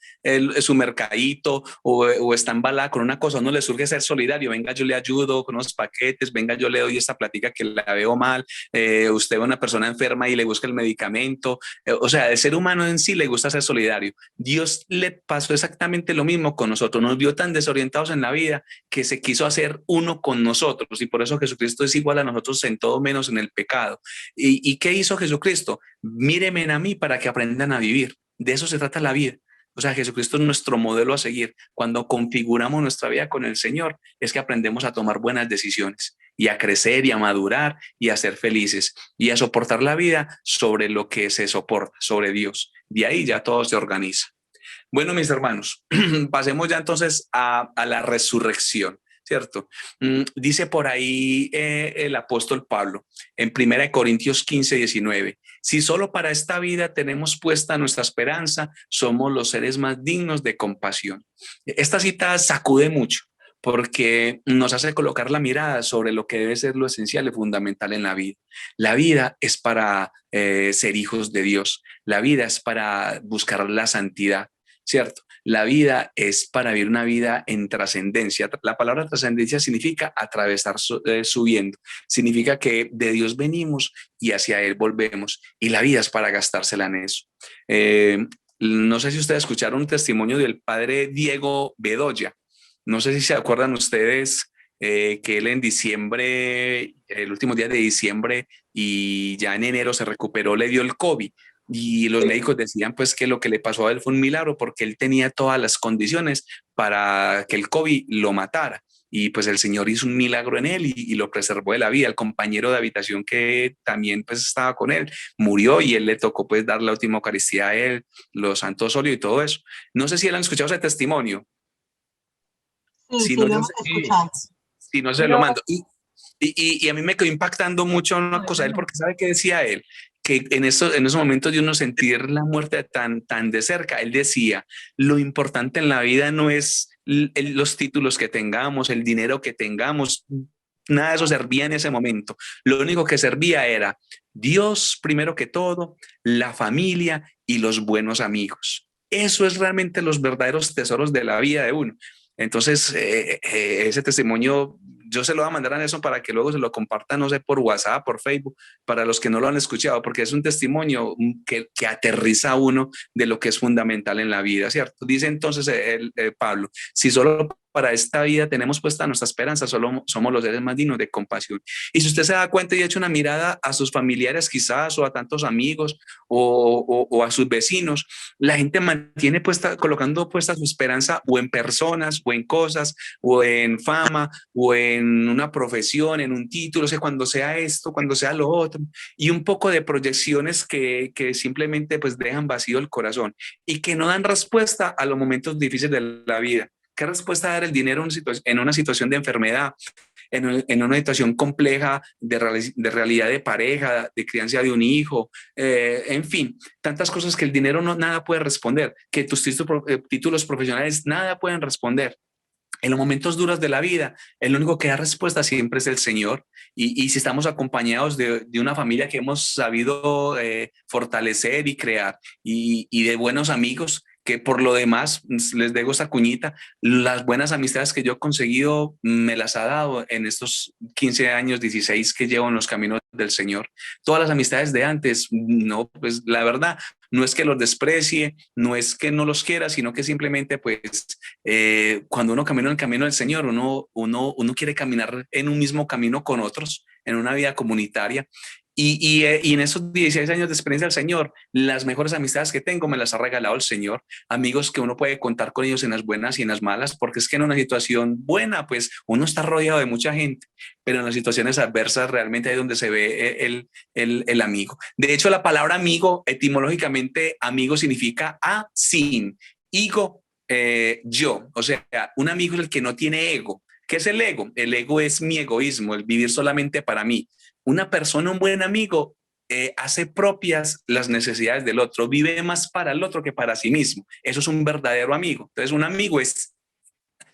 S1: su mercadito o está embalada con una cosa, no le surge ser solidario. Venga, yo le ayudo con unos paquetes, venga, yo le doy esta plática que la veo mal. Usted ve a una persona enferma y le busca el medicamento. O sea, el ser humano en sí le gusta ser solidario. Dios le pasó exactamente lo mismo con nosotros. Nos vio tan desorientados en la vida que se quiso hacer uno con nosotros y por eso Jesucristo es igual a nosotros en todo menos en el pecado. ¿Y qué hizo Jesucristo? Mírenme a mí para que aprendan a vivir. De eso se trata la vida. O sea, Jesucristo es nuestro modelo a seguir. Cuando configuramos nuestra vida con el Señor, es que aprendemos a tomar buenas decisiones y a crecer y a madurar y a ser felices y a soportar la vida sobre lo que se soporta, sobre Dios. De ahí ya todo se organiza. Bueno, mis hermanos, pasemos ya entonces a la resurrección. ¿cierto? Dice por ahí el apóstol Pablo en 1 Corintios 15, 19, si solo para esta vida tenemos puesta nuestra esperanza, somos los seres más dignos de compasión. Esta cita sacude mucho porque nos hace colocar la mirada sobre lo que debe ser lo esencial y fundamental en la vida. La vida es para ser hijos de Dios, la vida es para buscar la santidad, ¿cierto? La vida es para vivir una vida en trascendencia. La palabra trascendencia significa atravesar subiendo, significa que de Dios venimos y hacia Él volvemos, y la vida es para gastársela en eso. No sé si ustedes escucharon un testimonio del padre Diego Bedoya. No sé si se acuerdan ustedes que él en diciembre, el último día de diciembre y ya en enero se recuperó, le dio el COVID. Y los médicos decían pues que lo que le pasó a él fue un milagro porque él tenía todas las condiciones para que el COVID lo matara. Y pues el Señor hizo un milagro en él y lo preservó de la vida. El compañero de habitación que también pues estaba con él murió y él le tocó pues dar la última Eucaristía a él, los santos óleos y todo eso. No sé si él han escuchado ese testimonio. Si no, si no se lo mando. Y a mí me quedó impactando mucho una cosa de él, porque ¿sabe qué decía él? Que en esos momentos de uno sentir la muerte tan de cerca, él decía, lo importante en la vida no es los títulos que tengamos, el dinero que tengamos, nada de eso servía en ese momento. Lo único que servía era Dios primero que todo, la familia y los buenos amigos. Eso es realmente los verdaderos tesoros de la vida de uno. Entonces, ese testimonio yo se lo voy a mandar a Nelson para que luego se lo comparta, no sé, por WhatsApp, por Facebook, para los que no lo han escuchado, porque es un testimonio que aterriza a uno de lo que es fundamental en la vida, ¿cierto? Dice entonces Pablo, si solo para esta vida tenemos puesta nuestra esperanza, solo somos los seres más dignos de compasión. Y si usted se da cuenta y echa una mirada a sus familiares quizás, o a tantos amigos, o a sus vecinos, la gente mantiene colocando puesta su esperanza o en personas, o en cosas, o en fama, o en una profesión, en un título, o sea, cuando sea esto, cuando sea lo otro, y un poco de proyecciones que simplemente pues dejan vacío el corazón y que no dan respuesta a los momentos difíciles de la vida. ¿Qué respuesta dar el dinero en una situación de enfermedad, en una situación compleja de realidad de pareja, de crianza de un hijo, en fin, tantas cosas que el dinero nada puede responder, que tus títulos profesionales nada pueden responder? En los momentos duros de la vida, el único que da respuesta siempre es el Señor. Y si estamos acompañados de una familia que hemos sabido fortalecer y crear, y de buenos amigos, que por lo demás, les dejo esta cuñita, las buenas amistades que yo he conseguido me las ha dado en estos 15 años, 16 que llevo en los caminos del Señor. Todas las amistades de antes, no, pues la verdad, no es que los desprecie, no es que no los quiera, sino que simplemente pues cuando uno camina en el camino del Señor, uno quiere caminar en un mismo camino con otros, en una vida comunitaria. Y en esos 16 años de experiencia del Señor, las mejores amistades que tengo me las ha regalado el Señor. Amigos que uno puede contar con ellos en las buenas y en las malas, porque es que en una situación buena, pues uno está rodeado de mucha gente, pero en las situaciones adversas realmente es donde se ve el amigo. De hecho, la palabra amigo, etimológicamente, amigo significa a sin, ego, yo. O sea, un amigo es el que no tiene ego. ¿Qué es el ego? El ego es mi egoísmo, el vivir solamente para mí. Una persona, un buen amigo, hace propias las necesidades del otro, vive más para el otro que para sí mismo. Eso es un verdadero amigo. Entonces, un amigo es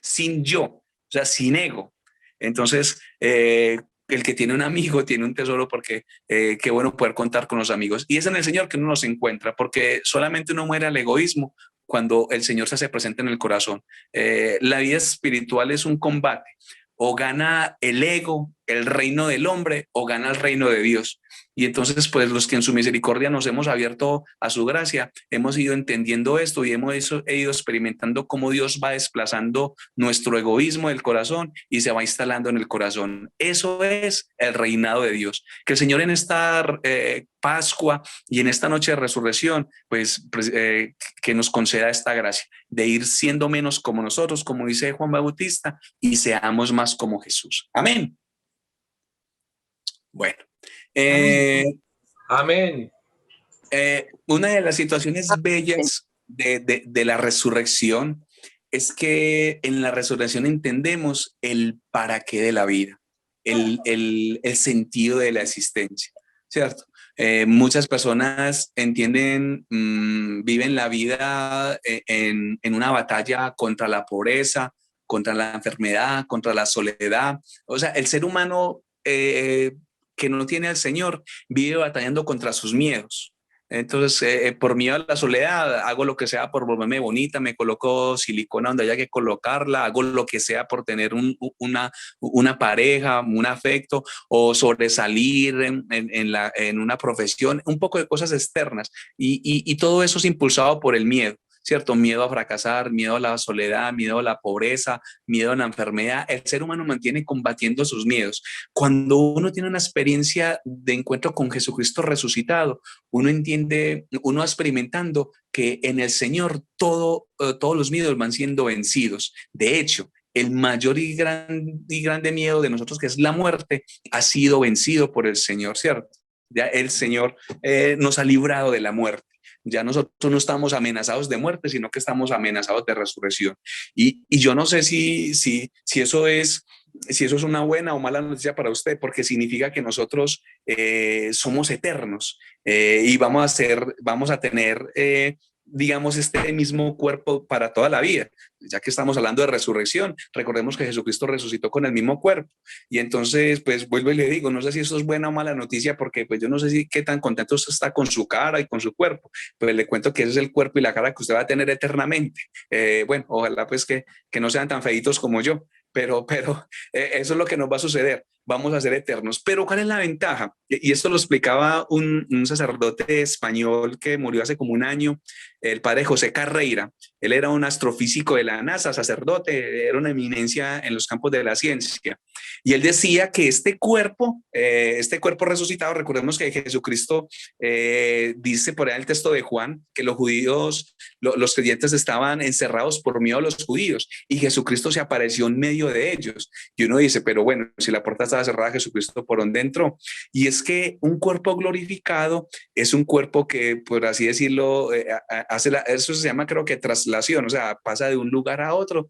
S1: sin yo, o sea, sin ego. Entonces, el que tiene un amigo tiene un tesoro, porque qué bueno poder contar con los amigos. Y es en el Señor que uno nos encuentra, porque solamente uno muere al egoísmo cuando el Señor se hace presente en el corazón. La vida espiritual es un combate. O gana el ego, el reino del hombre, o gana el reino de Dios. Y entonces, pues los que en su misericordia nos hemos abierto a su gracia, hemos ido entendiendo esto y hemos ido experimentando cómo Dios va desplazando nuestro egoísmo del corazón y se va instalando en el corazón. Eso es el reinado de Dios. Que el Señor en esta Pascua y en esta noche de resurrección, pues que nos conceda esta gracia de ir siendo menos como nosotros, como dice Juan Bautista, y seamos más como Jesús. Amén. Bueno.
S3: Amén.
S1: Una de las situaciones bellas de la resurrección es que en la resurrección entendemos el para qué de la vida, el sentido de la existencia, ¿cierto? Muchas personas entienden, viven la vida en una batalla contra la pobreza, contra la enfermedad, contra la soledad. O sea, el ser humano que no tiene al Señor vive batallando contra sus miedos. Entonces, por miedo a la soledad, hago lo que sea por volverme bonita, me coloco silicona donde haya que colocarla, hago lo que sea por tener una pareja, un afecto o sobresalir en una profesión, un poco de cosas externas. Y todo eso es impulsado por el miedo. ¿Cierto? Miedo a fracasar, miedo a la soledad, miedo a la pobreza, miedo a la enfermedad. El ser humano mantiene combatiendo sus miedos. Cuando uno tiene una experiencia de encuentro con Jesucristo resucitado, uno entiende, uno va experimentando que en el Señor todos los miedos van siendo vencidos. De hecho, el mayor y grande miedo de nosotros, que es la muerte, ha sido vencido por el Señor, ¿cierto? Ya el Señor nos ha librado de la muerte. Ya nosotros no estamos amenazados de muerte, sino que estamos amenazados de resurrección. Y yo no sé si eso es una buena o mala noticia para usted, porque significa que nosotros somos eternos y vamos a tener, digamos, este mismo cuerpo para toda la vida. Ya que estamos hablando de resurrección, recordemos que Jesucristo resucitó con el mismo cuerpo. Y entonces, pues vuelvo y le digo, no sé si eso es buena o mala noticia, porque pues yo no sé qué tan contento usted está con su cara y con su cuerpo. Pues le cuento que ese es el cuerpo y la cara que usted va a tener eternamente. Bueno, ojalá pues que no sean tan feitos como yo. Pero eso es lo que nos va a suceder, vamos a ser eternos. Pero ¿cuál es la ventaja? Y esto lo explicaba un sacerdote español que murió hace como un año, el padre José Carreira. Él era un astrofísico de la NASA, sacerdote, era una eminencia en los campos de la ciencia. Y él decía que este cuerpo resucitado, recordemos que Jesucristo dice por ahí en el texto de Juan que los judíos, los creyentes estaban encerrados por miedo a los judíos y Jesucristo se apareció en medio de ellos. Y uno dice, pero bueno, si la puerta estaba cerrada, Jesucristo, ¿por dónde entró? Y es que un cuerpo glorificado es un cuerpo que, por así decirlo, eso se llama, creo que traslación, o sea, pasa de un lugar a otro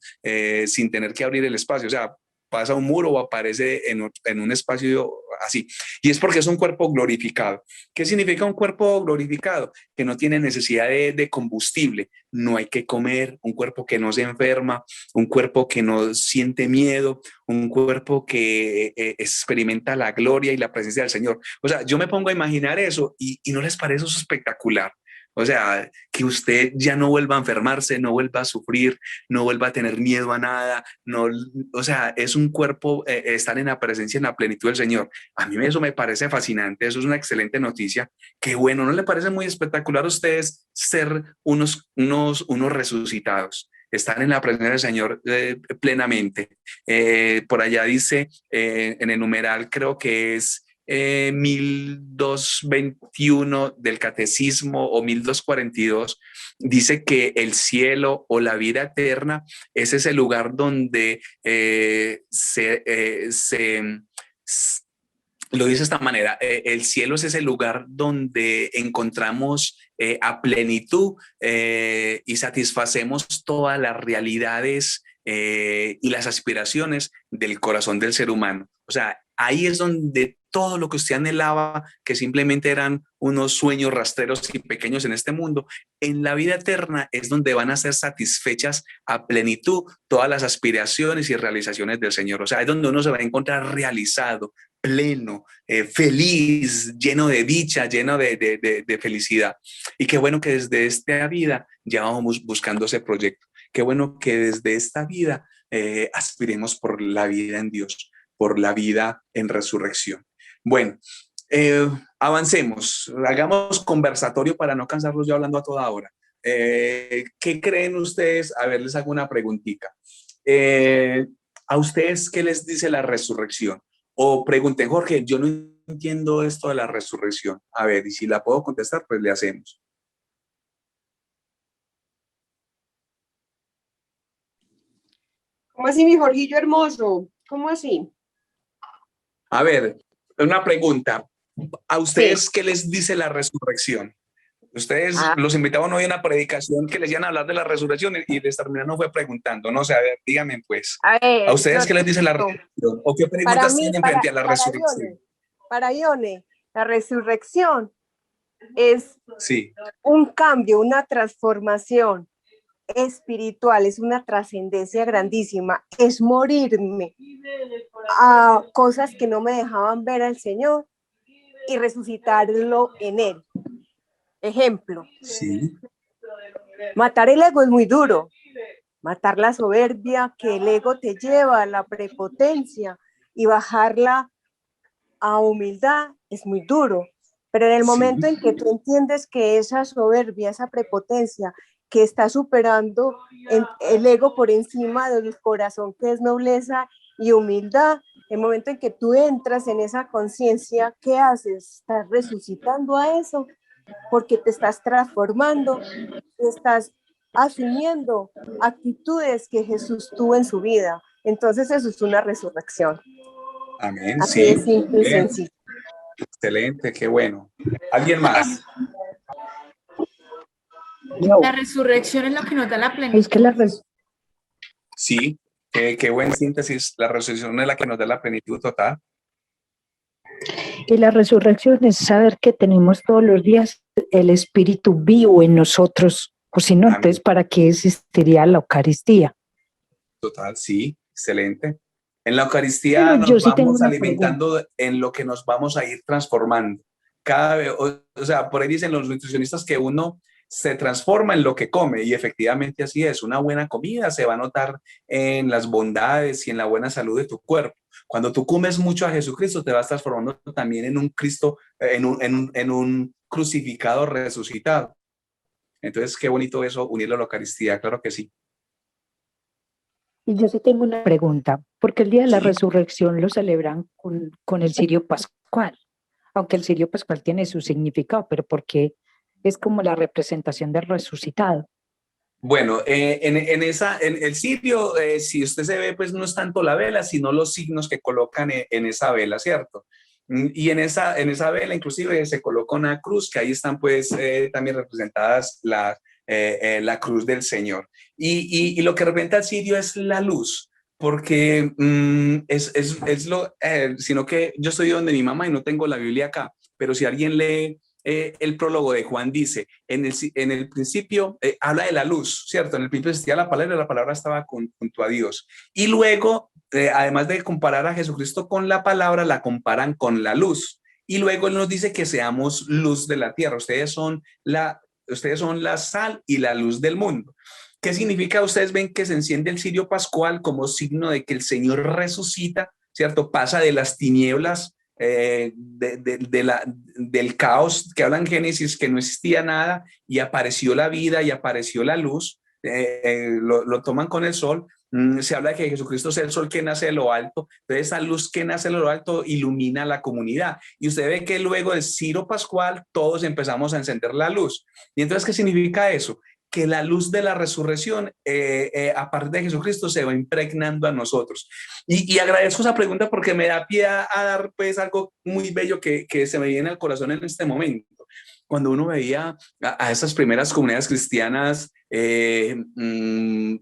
S1: sin tener que abrir el espacio, o sea, pasa un muro o aparece en un espacio así. Y es porque es un cuerpo glorificado. ¿Qué significa un cuerpo glorificado? Que no tiene necesidad de combustible, no hay que comer, un cuerpo que no se enferma, un cuerpo que no siente miedo, un cuerpo que experimenta la gloria y la presencia del Señor. O sea, yo me pongo a imaginar eso y ¿no les parece eso espectacular? O sea, que usted ya no vuelva a enfermarse, no vuelva a sufrir, no vuelva a tener miedo a nada, no, o sea, es un cuerpo, estar en la presencia, en la plenitud del Señor. A mí eso me parece fascinante, eso es una excelente noticia. Qué bueno, ¿no le parece muy espectacular a ustedes ser unos resucitados? Están en la presencia del Señor plenamente. Por allá dice, en el numeral creo que es 1221 del catecismo o 1242, dice que el cielo o la vida eterna es ese lugar donde lo dice de esta manera, el cielo es ese lugar donde encontramos a plenitud y satisfacemos todas las realidades y las aspiraciones del corazón del ser humano. O sea, ahí es donde todo lo que usted anhelaba, que simplemente eran unos sueños rastreros y pequeños en este mundo, en la vida eterna es donde van a ser satisfechas a plenitud todas las aspiraciones y realizaciones del Señor. O sea, es donde uno se va a encontrar realizado, pleno, feliz, lleno de dicha, lleno de felicidad. Y qué bueno que desde esta vida ya vamos buscando ese proyecto. Qué bueno que desde esta vida aspiremos por la vida en Dios, por la vida en resurrección. Bueno, avancemos, hagamos conversatorio para no cansarlos yo hablando a toda hora. ¿Qué creen ustedes? A ver, les hago una preguntita. ¿A ustedes qué les dice la resurrección? O pregunten, Jorge, yo no entiendo esto de la resurrección. A ver, y si la puedo contestar, pues le hacemos.
S4: ¿Cómo así, mi Jorgillo hermoso? ¿Cómo así?
S1: A ver, una pregunta. ¿A ustedes
S4: Sí.
S1: qué les dice la resurrección? Ustedes
S7: Ah,
S1: los invitaban hoy a una predicación que les iban a hablar de la resurrección y les terminaron fue preguntando, no sé, a ver, díganme pues,
S7: a
S1: ¿a
S7: ver,
S1: ustedes
S7: yo
S1: qué les
S7: te
S1: dice la
S7: digo,
S1: resurrección? ¿O qué
S4: Para
S1: preguntas
S4: mí,
S1: tienen frente a la
S4: Ione,
S1: resurrección?
S4: para Ione, la resurrección es
S1: Sí,
S4: un cambio, una transformación espiritual, es una trascendencia grandísima, es morirme a cosas que no me dejaban ver al Señor y resucitarlo en Él. Ejemplo,
S1: sí,
S4: matar el ego es muy duro, matar la soberbia que el ego te lleva a la prepotencia y bajarla a humildad es muy duro, pero en el momento
S1: sí,
S4: en que tú entiendes que esa soberbia, esa prepotencia que está superando el ego por encima del corazón que es nobleza y humildad, el momento en que tú entras en esa conciencia, ¿qué haces? Estás resucitando a eso porque te estás transformando, estás asumiendo actitudes que Jesús tuvo en su vida. Entonces eso es una resurrección.
S1: amén,
S4: Así de
S1: sí,
S4: simple y
S1: bien,
S4: sencillo.
S1: excelente, qué bueno. ¿Alguien más?
S2: La resurrección es lo que nos da la
S5: Es
S2: plenitud.
S5: que
S1: Sí, qué buen síntesis, la resurrección es la que nos da la plenitud total.
S8: y la resurrección es saber que tenemos todos los días el Espíritu vivo en nosotros, o si no,
S1: Amén.
S8: entonces, ¿para qué existiría la Eucaristía?
S1: Total, sí, excelente. En la Eucaristía
S8: Pero yo
S1: nos
S8: sí tengo
S1: vamos
S8: una pregunta.
S1: alimentando en lo que nos vamos a ir transformando. Cada vez, o sea, por ahí dicen los nutricionistas que uno se transforma en lo que come y efectivamente así es. Una buena comida se va a notar en las bondades y en la buena salud de tu cuerpo. Cuando tú comes mucho a Jesucristo, te vas transformando también en un Cristo, en un crucificado resucitado. Entonces, qué bonito eso, unirlo a la Eucaristía, claro que sí.
S8: Y yo sí tengo una pregunta, porque el día de la
S1: Sí.
S8: resurrección lo celebran con el cirio pascual, aunque el cirio pascual tiene su significado, pero porque es como la representación del resucitado.
S1: Bueno, en el sitio, si usted se ve, pues no es tanto la vela, sino los signos que colocan en esa vela, ¿cierto? Y en esa vela inclusive se coloca una cruz, que ahí están pues también representadas la cruz del Señor. Y lo que representa el cirio es la luz, porque sino que yo estoy donde mi mamá y no tengo la Biblia acá, pero si alguien lee el prólogo de Juan dice, en el principio habla de la luz, ¿cierto? En el principio existía la palabra estaba junto a Dios. Y luego, además de comparar a Jesucristo con la palabra, la comparan con la luz. Y luego Él nos dice que seamos luz de la tierra. Ustedes son la sal y la luz del mundo. ¿Qué significa? Ustedes ven que se enciende el cirio pascual como signo de que el Señor resucita, ¿cierto? Pasa de las tinieblas del caos que habla en Génesis, que no existía nada y apareció la vida y apareció la luz, lo toman con el sol. Se habla de que Jesucristo es el sol que nace de lo alto, entonces esa luz que nace de lo alto ilumina a la comunidad y usted ve que luego del cirio pascual todos empezamos a encender la luz. ¿Y entonces qué significa eso? Que la luz de la resurrección a partir de Jesucristo se va impregnando a nosotros. Y agradezco esa pregunta porque me da pie a dar pues algo muy bello que se me viene al corazón en este momento. Cuando uno veía a esas primeras comunidades cristianas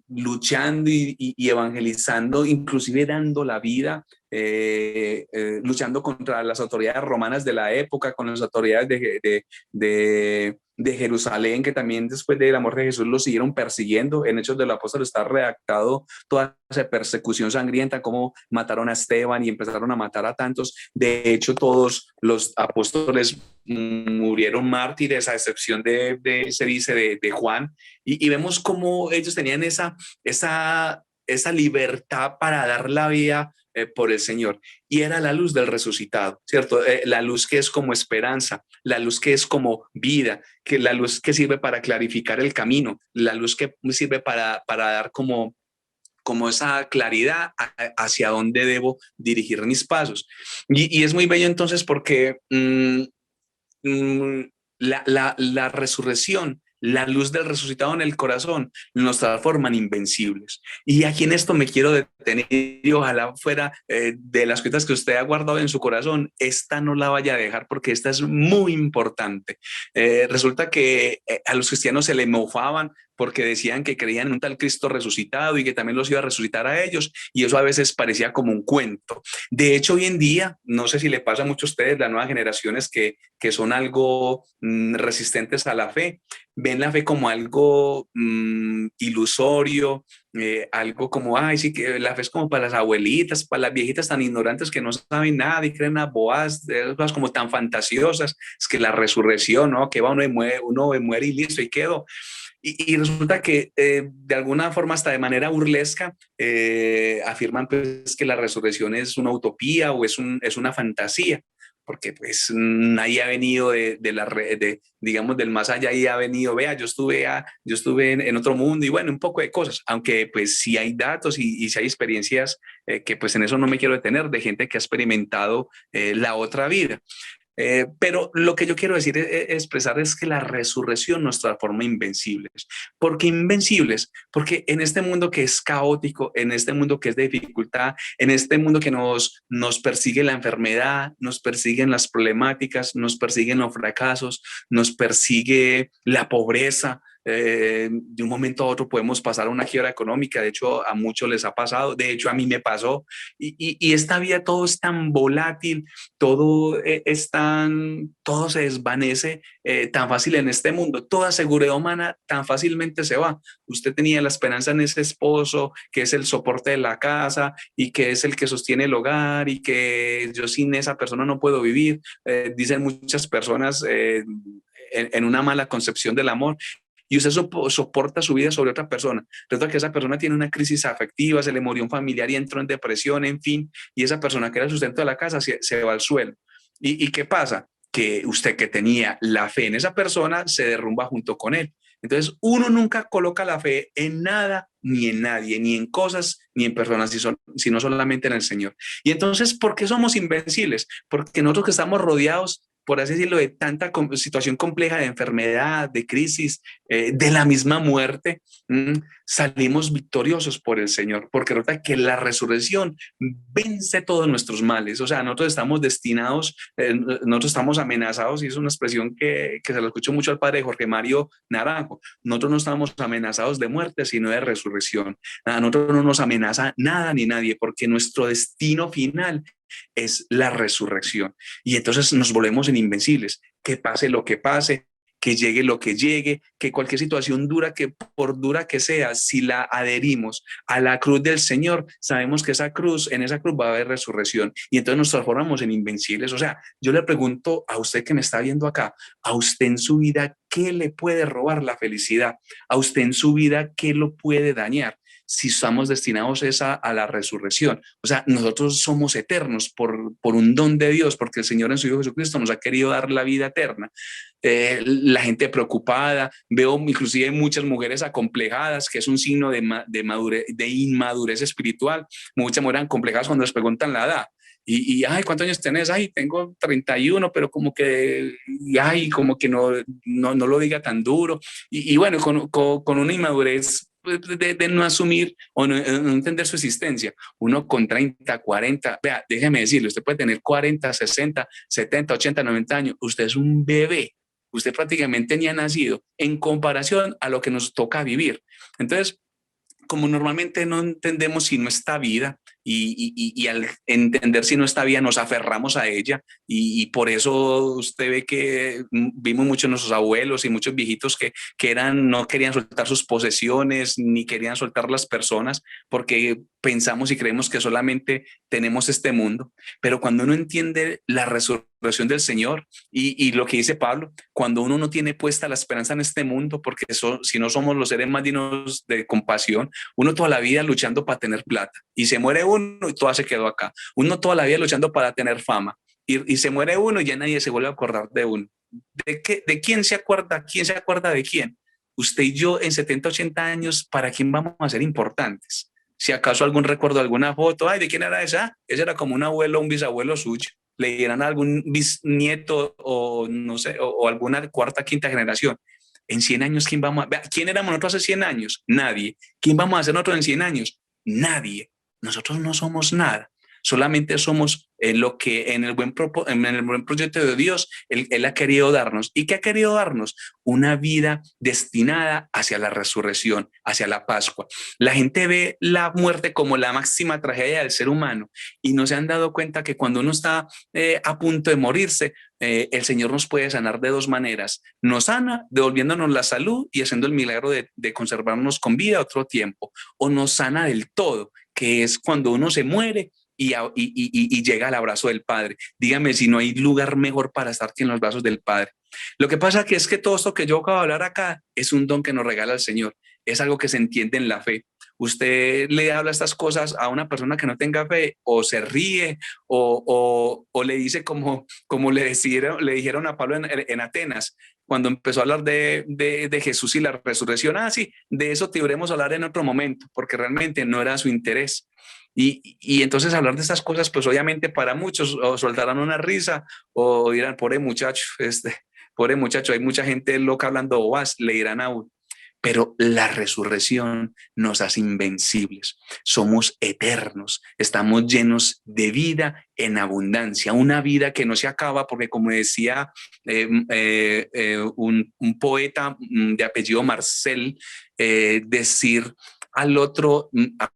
S1: luchando y evangelizando, inclusive dando la vida, luchando contra las autoridades romanas de la época, con las autoridades de Jerusalén, que también después de la muerte de Jesús lo siguieron persiguiendo. En Hechos del Apóstol está redactado toda esa persecución sangrienta, cómo mataron a Esteban y empezaron a matar a tantos. De hecho, todos los apóstoles murieron mártires, a excepción se dice, de Juan. Y vemos cómo ellos tenían esa libertad para dar la vida por el Señor. Y era la luz del resucitado, ¿cierto? La luz que es como esperanza, la luz que es como vida, que la luz que sirve para clarificar el camino, la luz que sirve para dar como esa claridad hacia dónde debo dirigir mis pasos. Y es muy bello entonces porque la resurrección la luz del resucitado en el corazón nos transforman invencibles. Y aquí en esto me quiero detener y ojalá fuera de las cosas que usted ha guardado en su corazón, esta no la vaya a dejar porque esta es muy importante. Resulta que a los cristianos se le mofaban porque decían que creían en un tal Cristo resucitado y que también los iba a resucitar a ellos, y eso a veces parecía como un cuento. De hecho, hoy en día, no sé si le pasa mucho a ustedes, las nuevas generaciones que son algo resistentes a la fe, ven la fe como algo ilusorio, algo como, ay, sí, que la fe es como para las abuelitas, para las viejitas tan ignorantes que no saben nada y creen a boas, cosas como tan fantasiosas, es que la resurrección, ¿no? Que va uno muere y listo y quedó. Y resulta que de alguna forma, hasta de manera burlesca, afirman pues, que la resurrección es una utopía o es una fantasía, porque pues nadie ha venido digamos, del más allá y ha venido, vea, yo estuve en otro mundo y bueno, un poco de cosas, aunque pues sí hay datos y sí hay experiencias que pues en eso no me quiero detener, de gente que ha experimentado la otra vida. Pero lo que yo quiero decir, expresar es que la resurrección nos transforma invencibles. ¿Por qué invencibles? Porque en este mundo que es caótico, en este mundo que es de dificultad, en este mundo que nos persigue la enfermedad, nos persiguen las problemáticas, nos persiguen los fracasos, nos persigue la pobreza. De un momento a otro podemos pasar a una quiebra económica, de hecho a muchos les ha pasado, de hecho a mí me pasó, y esta vida todo es tan volátil, todo se desvanece tan fácil en este mundo, toda seguridad humana tan fácilmente se va. Usted tenía la esperanza en ese esposo que es el soporte de la casa y que es el que sostiene el hogar y que yo sin esa persona no puedo vivir, dicen muchas personas en una mala concepción del amor, y usted soporta su vida sobre otra persona. Resulta que esa persona tiene una crisis afectiva, se le murió un familiar y entró en depresión, en fin, y esa persona que era el sustento de la casa se va al suelo. ¿Y qué pasa? Que usted que tenía la fe en esa persona se derrumba junto con él. Entonces, uno nunca coloca la fe en nada, ni en nadie, ni en cosas, ni en personas, sino solamente en el Señor. Y entonces, ¿por qué somos invencibles? Porque nosotros que estamos rodeados, por así decirlo, de tanta situación compleja de enfermedad, de crisis, de la misma muerte, salimos victoriosos por el Señor, porque resulta que la resurrección vence todos nuestros males. O sea, nosotros estamos destinados, nosotros estamos amenazados, y es una expresión que se lo escucho mucho al padre Jorge Mario Naranjo. Nosotros no estamos amenazados de muerte, sino de resurrección. A nosotros no nos amenaza nada ni nadie, porque nuestro destino final es la resurrección. Y entonces nos volvemos en invencibles, que pase lo que pase, que llegue lo que llegue, que cualquier situación dura, que por dura que sea, si la adherimos a la cruz del Señor, sabemos que en esa cruz va a haber resurrección, y entonces nos transformamos en invencibles. O sea, yo le pregunto a usted que me está viendo acá, a usted en su vida, ¿qué le puede robar la felicidad? A usted en su vida, ¿qué lo puede dañar? Si estamos destinados a la resurrección. O sea, nosotros somos eternos por un don de Dios, porque el Señor en su Hijo Jesucristo nos ha querido dar la vida eterna. La gente preocupada, veo inclusive muchas mujeres acomplejadas, que es un signo de inmadurez espiritual. Muchas mujeres acomplejadas cuando les preguntan la edad. Ay, ¿cuántos años tenés? Ay, tengo 31, pero como que no lo diga tan duro. Y bueno, con una inmadurez de no asumir o no entender su existencia. Uno con 30, 40, vea, déjeme decirle, usted puede tener 40, 60, 70, 80, 90 años, usted es un bebé, usted prácticamente ni ha nacido en comparación a lo que nos toca vivir. Entonces, como normalmente no entendemos si no está vida, y al entender si no está vida nos aferramos a ella, y por eso usted ve que vimos muchos de nuestros abuelos y muchos viejitos que no querían soltar sus posesiones ni querían soltar las personas, porque pensamos y creemos que solamente tenemos este mundo. Pero cuando uno entiende la resurrección del Señor y lo que dice Pablo, cuando uno no tiene puesta la esperanza en este mundo, porque si no somos los seres más dignos de compasión, uno toda la vida luchando para tener plata y se muere uno y todo se quedó acá. Uno toda la vida luchando para tener fama y se muere uno y ya nadie se vuelve a acordar de uno. ¿De quién se acuerda? ¿Quién se acuerda de quién? Usted y yo en 70, 80 años, ¿para quién vamos a ser importantes? Si acaso algún recuerdo, alguna foto, ay, ¿de quién era esa? Ese era como un abuelo, un bisabuelo suyo. Le dieran a algún bisnieto o no sé, o alguna cuarta, quinta generación. En 100 años, ¿quién éramos nosotros hace 100 años? Nadie. ¿Quién vamos a ser nosotros en 100 años? Nadie. Nosotros no somos nada. Solamente somos lo que en el buen proyecto de Dios él ha querido darnos. ¿Y qué ha querido darnos? Una vida destinada hacia la resurrección, hacia la Pascua. La gente ve la muerte como la máxima tragedia del ser humano y no se han dado cuenta que cuando uno está a punto de morirse, el Señor nos puede sanar de dos maneras. Nos sana devolviéndonos la salud y haciendo el milagro de conservarnos con vida otro tiempo, o nos sana del todo, que es cuando uno se muere y llega al abrazo del Padre. Dígame si no hay lugar mejor para estar que en los brazos del Padre. Lo que pasa que es que todo esto que yo acabo de hablar acá es un don que nos regala el Señor, es algo que se entiende en la fe. Usted le habla estas cosas a una persona que no tenga fe, o se ríe, o le dice como le dijeron a Pablo en Atenas, cuando empezó a hablar de Jesús y la resurrección. Sí, de eso te iremos a hablar en otro momento, porque realmente no era su interés. Y entonces hablar de estas cosas, pues obviamente para muchos o soltarán una risa o dirán, pobre muchacho, hay mucha gente loca hablando bobas, le dirán a uno. Pero la resurrección nos hace invencibles, somos eternos, estamos llenos de vida en abundancia, una vida que no se acaba, porque como decía un poeta de apellido Marcel, decir al otro,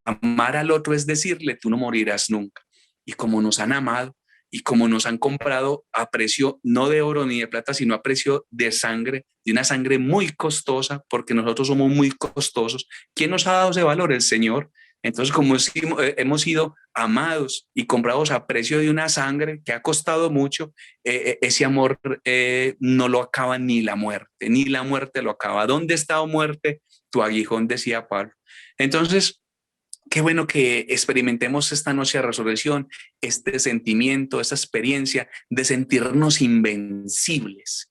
S1: amar al otro es decirle, tú no morirás nunca. Y como nos han amado y como nos han comprado a precio no de oro ni de plata, sino a precio de sangre, de una sangre muy costosa, porque nosotros somos muy costosos, ¿quién nos ha dado ese valor? El Señor. Entonces, como hemos sido amados y comprados a precio de una sangre que ha costado mucho, ese amor no lo acaba ni la muerte lo acaba. ¿Dónde está, oh muerte, tu aguijón?, decía Pablo. Entonces, qué bueno que experimentemos esta noche de resurrección, este sentimiento, esta experiencia de sentirnos invencibles,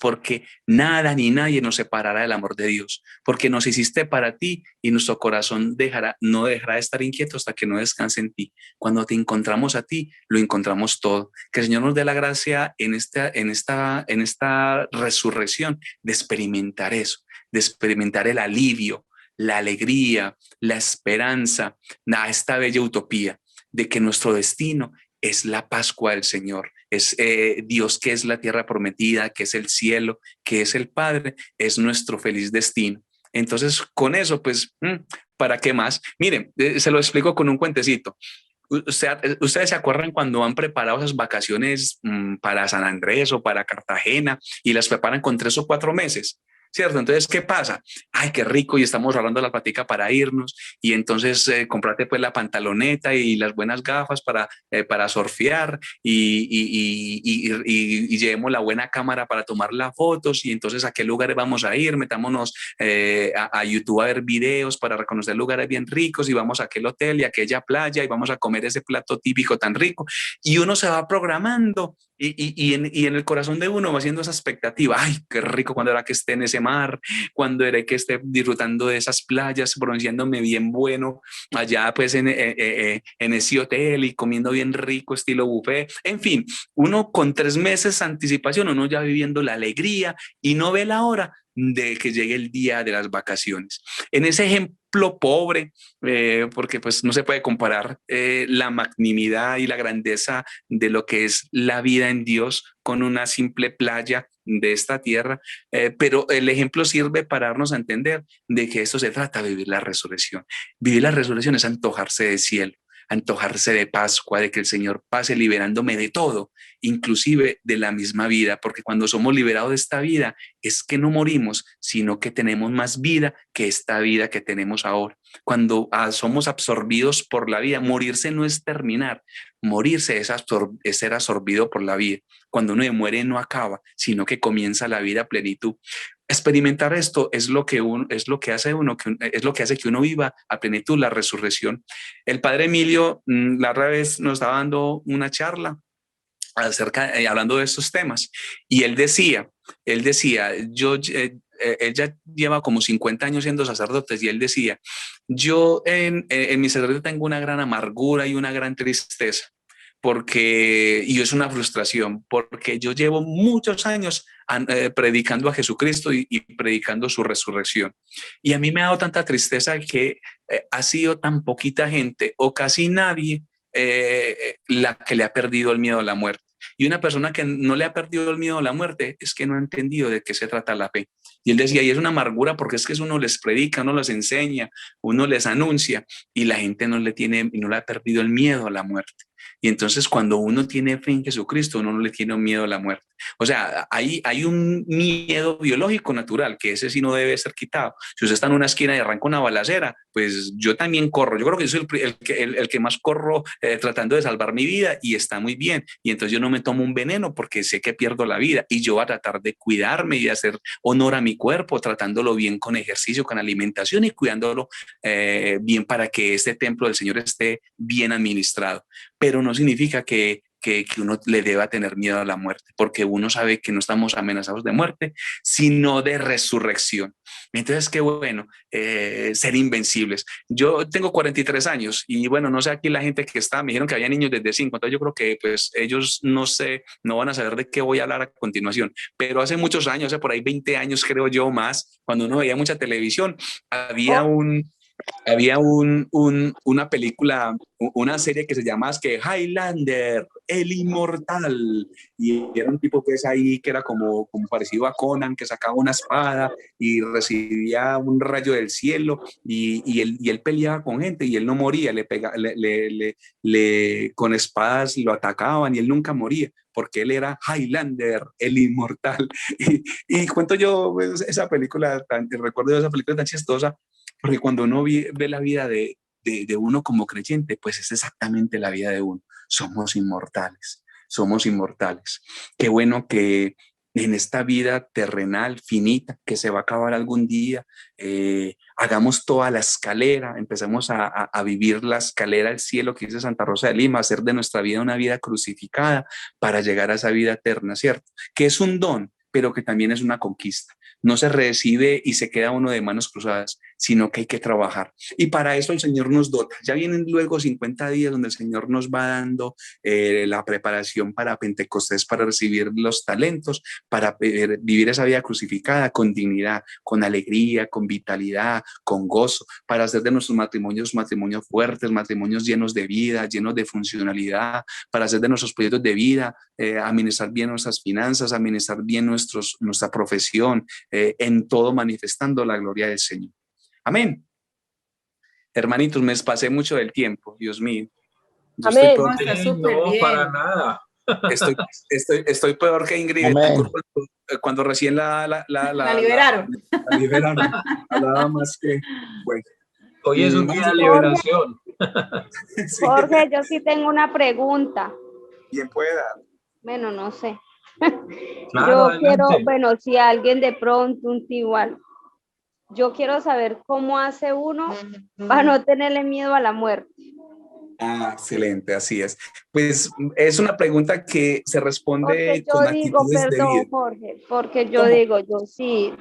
S1: porque nada ni nadie nos separará del amor de Dios, porque nos hiciste para ti y nuestro corazón no dejará de estar inquieto hasta que no descanse en ti. Cuando te encontramos a ti, lo encontramos todo. Que el Señor nos dé la gracia en esta resurrección de experimentar eso, de experimentar el alivio, la alegría, la esperanza, esta bella utopía de que nuestro destino es la Pascua del Señor, es Dios, que es la tierra prometida, que es el cielo, que es el Padre, es nuestro feliz destino. Entonces, con eso, pues, ¿para qué más? Miren, se lo explico con un cuentecito. Ustedes se acuerdan cuando han preparado esas vacaciones para San Andrés o para Cartagena y las preparan con 3 o 4 meses. ¿Cierto? Entonces, ¿qué pasa? Ay, qué rico, y estamos ahorrando la platica para irnos, y entonces comprate pues la pantaloneta y las buenas gafas para surfear, y llevemos la buena cámara para tomar las fotos, y entonces ¿a qué lugares vamos a ir? Metámonos a YouTube a ver videos para reconocer lugares bien ricos, y vamos a aquel hotel y a aquella playa, y vamos a comer ese plato típico tan rico, y uno se va programando, y en el corazón de uno va haciendo esa expectativa. Ay, qué rico cuando era que esté en ese mar, cuando era que esté disfrutando de esas playas, pronunciándome bien bueno allá pues en ese hotel y comiendo bien rico estilo buffet. En fin, uno con 3 meses de anticipación, uno ya viviendo la alegría y no ve la hora de que llegue el día de las vacaciones. En ese ejemplo pobre, porque pues no se puede comparar la magnanimidad y la grandeza de lo que es la vida en Dios con una simple playa de esta tierra, pero el ejemplo sirve para darnos a entender de que esto se trata de vivir la resurrección. Vivir la resurrección es antojarse de cielo, antojarse de Pascua, de que el Señor pase liberándome de todo, inclusive de la misma vida, porque cuando somos liberados de esta vida es que no morimos, sino que tenemos más vida que esta vida que tenemos ahora. Cuando somos absorbidos por la vida, morirse no es terminar, morirse es ser absorbido por la vida. Cuando uno muere no acaba, sino que comienza la vida a plenitud. Experimentar esto es lo que hace que uno viva a plenitud la resurrección. El padre Emilio la otra vez nos estaba dando una charla hablando de estos temas, y él decía, él ya lleva como 50 años siendo sacerdote, y él decía, yo en mi sacerdote tengo una gran amargura y una gran tristeza, y es una frustración, porque yo llevo muchos años predicando a Jesucristo y predicando su resurrección. Y a mí me ha dado tanta tristeza que ha sido tan poquita gente o casi nadie la que le ha perdido el miedo a la muerte. Y una persona que no le ha perdido el miedo a la muerte es que no ha entendido de qué se trata la fe. Y él decía, y es una amargura porque es que uno les predica, uno les enseña, uno les anuncia y la gente no le ha perdido el miedo a la muerte. Y entonces cuando uno tiene fe en Jesucristo, uno no le tiene miedo a la muerte. O sea, hay un miedo biológico natural, que ese sí no debe ser quitado. Si usted está en una esquina y arranca una balacera, pues yo también corro. Yo creo que yo soy el que más corro tratando de salvar mi vida y está muy bien. Y entonces yo no me tomo un veneno porque sé que pierdo la vida y yo voy a tratar de cuidarme y de hacer honor a mi cuerpo, tratándolo bien con ejercicio, con alimentación y cuidándolo bien para que este templo del Señor esté bien administrado. Pero no significa que uno le deba tener miedo a la muerte, porque uno sabe que no estamos amenazados de muerte, sino de resurrección. Entonces, qué bueno ser invencibles. Yo tengo 43 años y bueno, no sé aquí la gente que está, me dijeron que había niños desde 5, entonces yo creo que pues ellos no sé, no van a saber de qué voy a hablar a continuación, pero hace muchos años, por ahí 20 años creo yo más, cuando uno veía mucha televisión, había una película, una serie que se llamaba Highlander, el inmortal, y era un tipo que es ahí que era como parecido a Conan, que sacaba una espada y recibía un rayo del cielo y él peleaba con gente y él no moría, con espadas lo atacaban y él nunca moría porque él era Highlander, el inmortal. Y cuento yo pues, recuerdo esa película tan chistosa, porque cuando uno ve la vida de uno como creyente, pues es exactamente la vida de uno. Somos inmortales, somos inmortales. Qué bueno que en esta vida terrenal, finita, que se va a acabar algún día, hagamos toda la escalera, empecemos a vivir la escalera al cielo que dice Santa Rosa de Lima, hacer de nuestra vida una vida crucificada para llegar a esa vida eterna, ¿cierto? Que es un don, pero que también es una conquista. No se recibe y se queda uno de manos cruzadas, sino que hay que trabajar. Y para eso el Señor nos dota. Ya vienen luego 50 días donde el Señor nos va dando la preparación para Pentecostés, para recibir los talentos, para vivir esa vida crucificada con dignidad, con alegría, con vitalidad, con gozo, para hacer de nuestros matrimonios fuertes, matrimonios llenos de vida, llenos de funcionalidad, para hacer de nuestros proyectos de vida, administrar bien nuestras finanzas, administrar bien nuestra profesión, en todo manifestando la gloria del Señor. Amén. Hermanitos, me pasé mucho del tiempo, Dios mío. Yo
S4: Amén.
S2: Está súper
S3: No,
S2: bien.
S3: para nada.
S1: Estoy peor que Ingrid cuando recién la
S2: liberaron.
S1: La liberaron. Hablaba más que, bueno.
S3: Hoy es un día de
S7: Jorge,
S3: liberación.
S1: Sí.
S7: Jorge, yo sí tengo una pregunta.
S1: Bien pueda.
S7: Bueno, no sé.
S3: Claro,
S7: Yo
S3: adelante.
S7: quiero, bueno, si alguien de pronto, un tío igual, yo quiero saber cómo hace uno para no tenerle miedo a la muerte.
S1: Ah, excelente, así es. Pues es una pregunta que se responde
S7: Porque yo
S1: con
S7: digo,
S1: actitudes de
S7: perdón,
S1: vida.
S7: Jorge, porque yo
S1: ¿Cómo?
S7: digo, yo sí,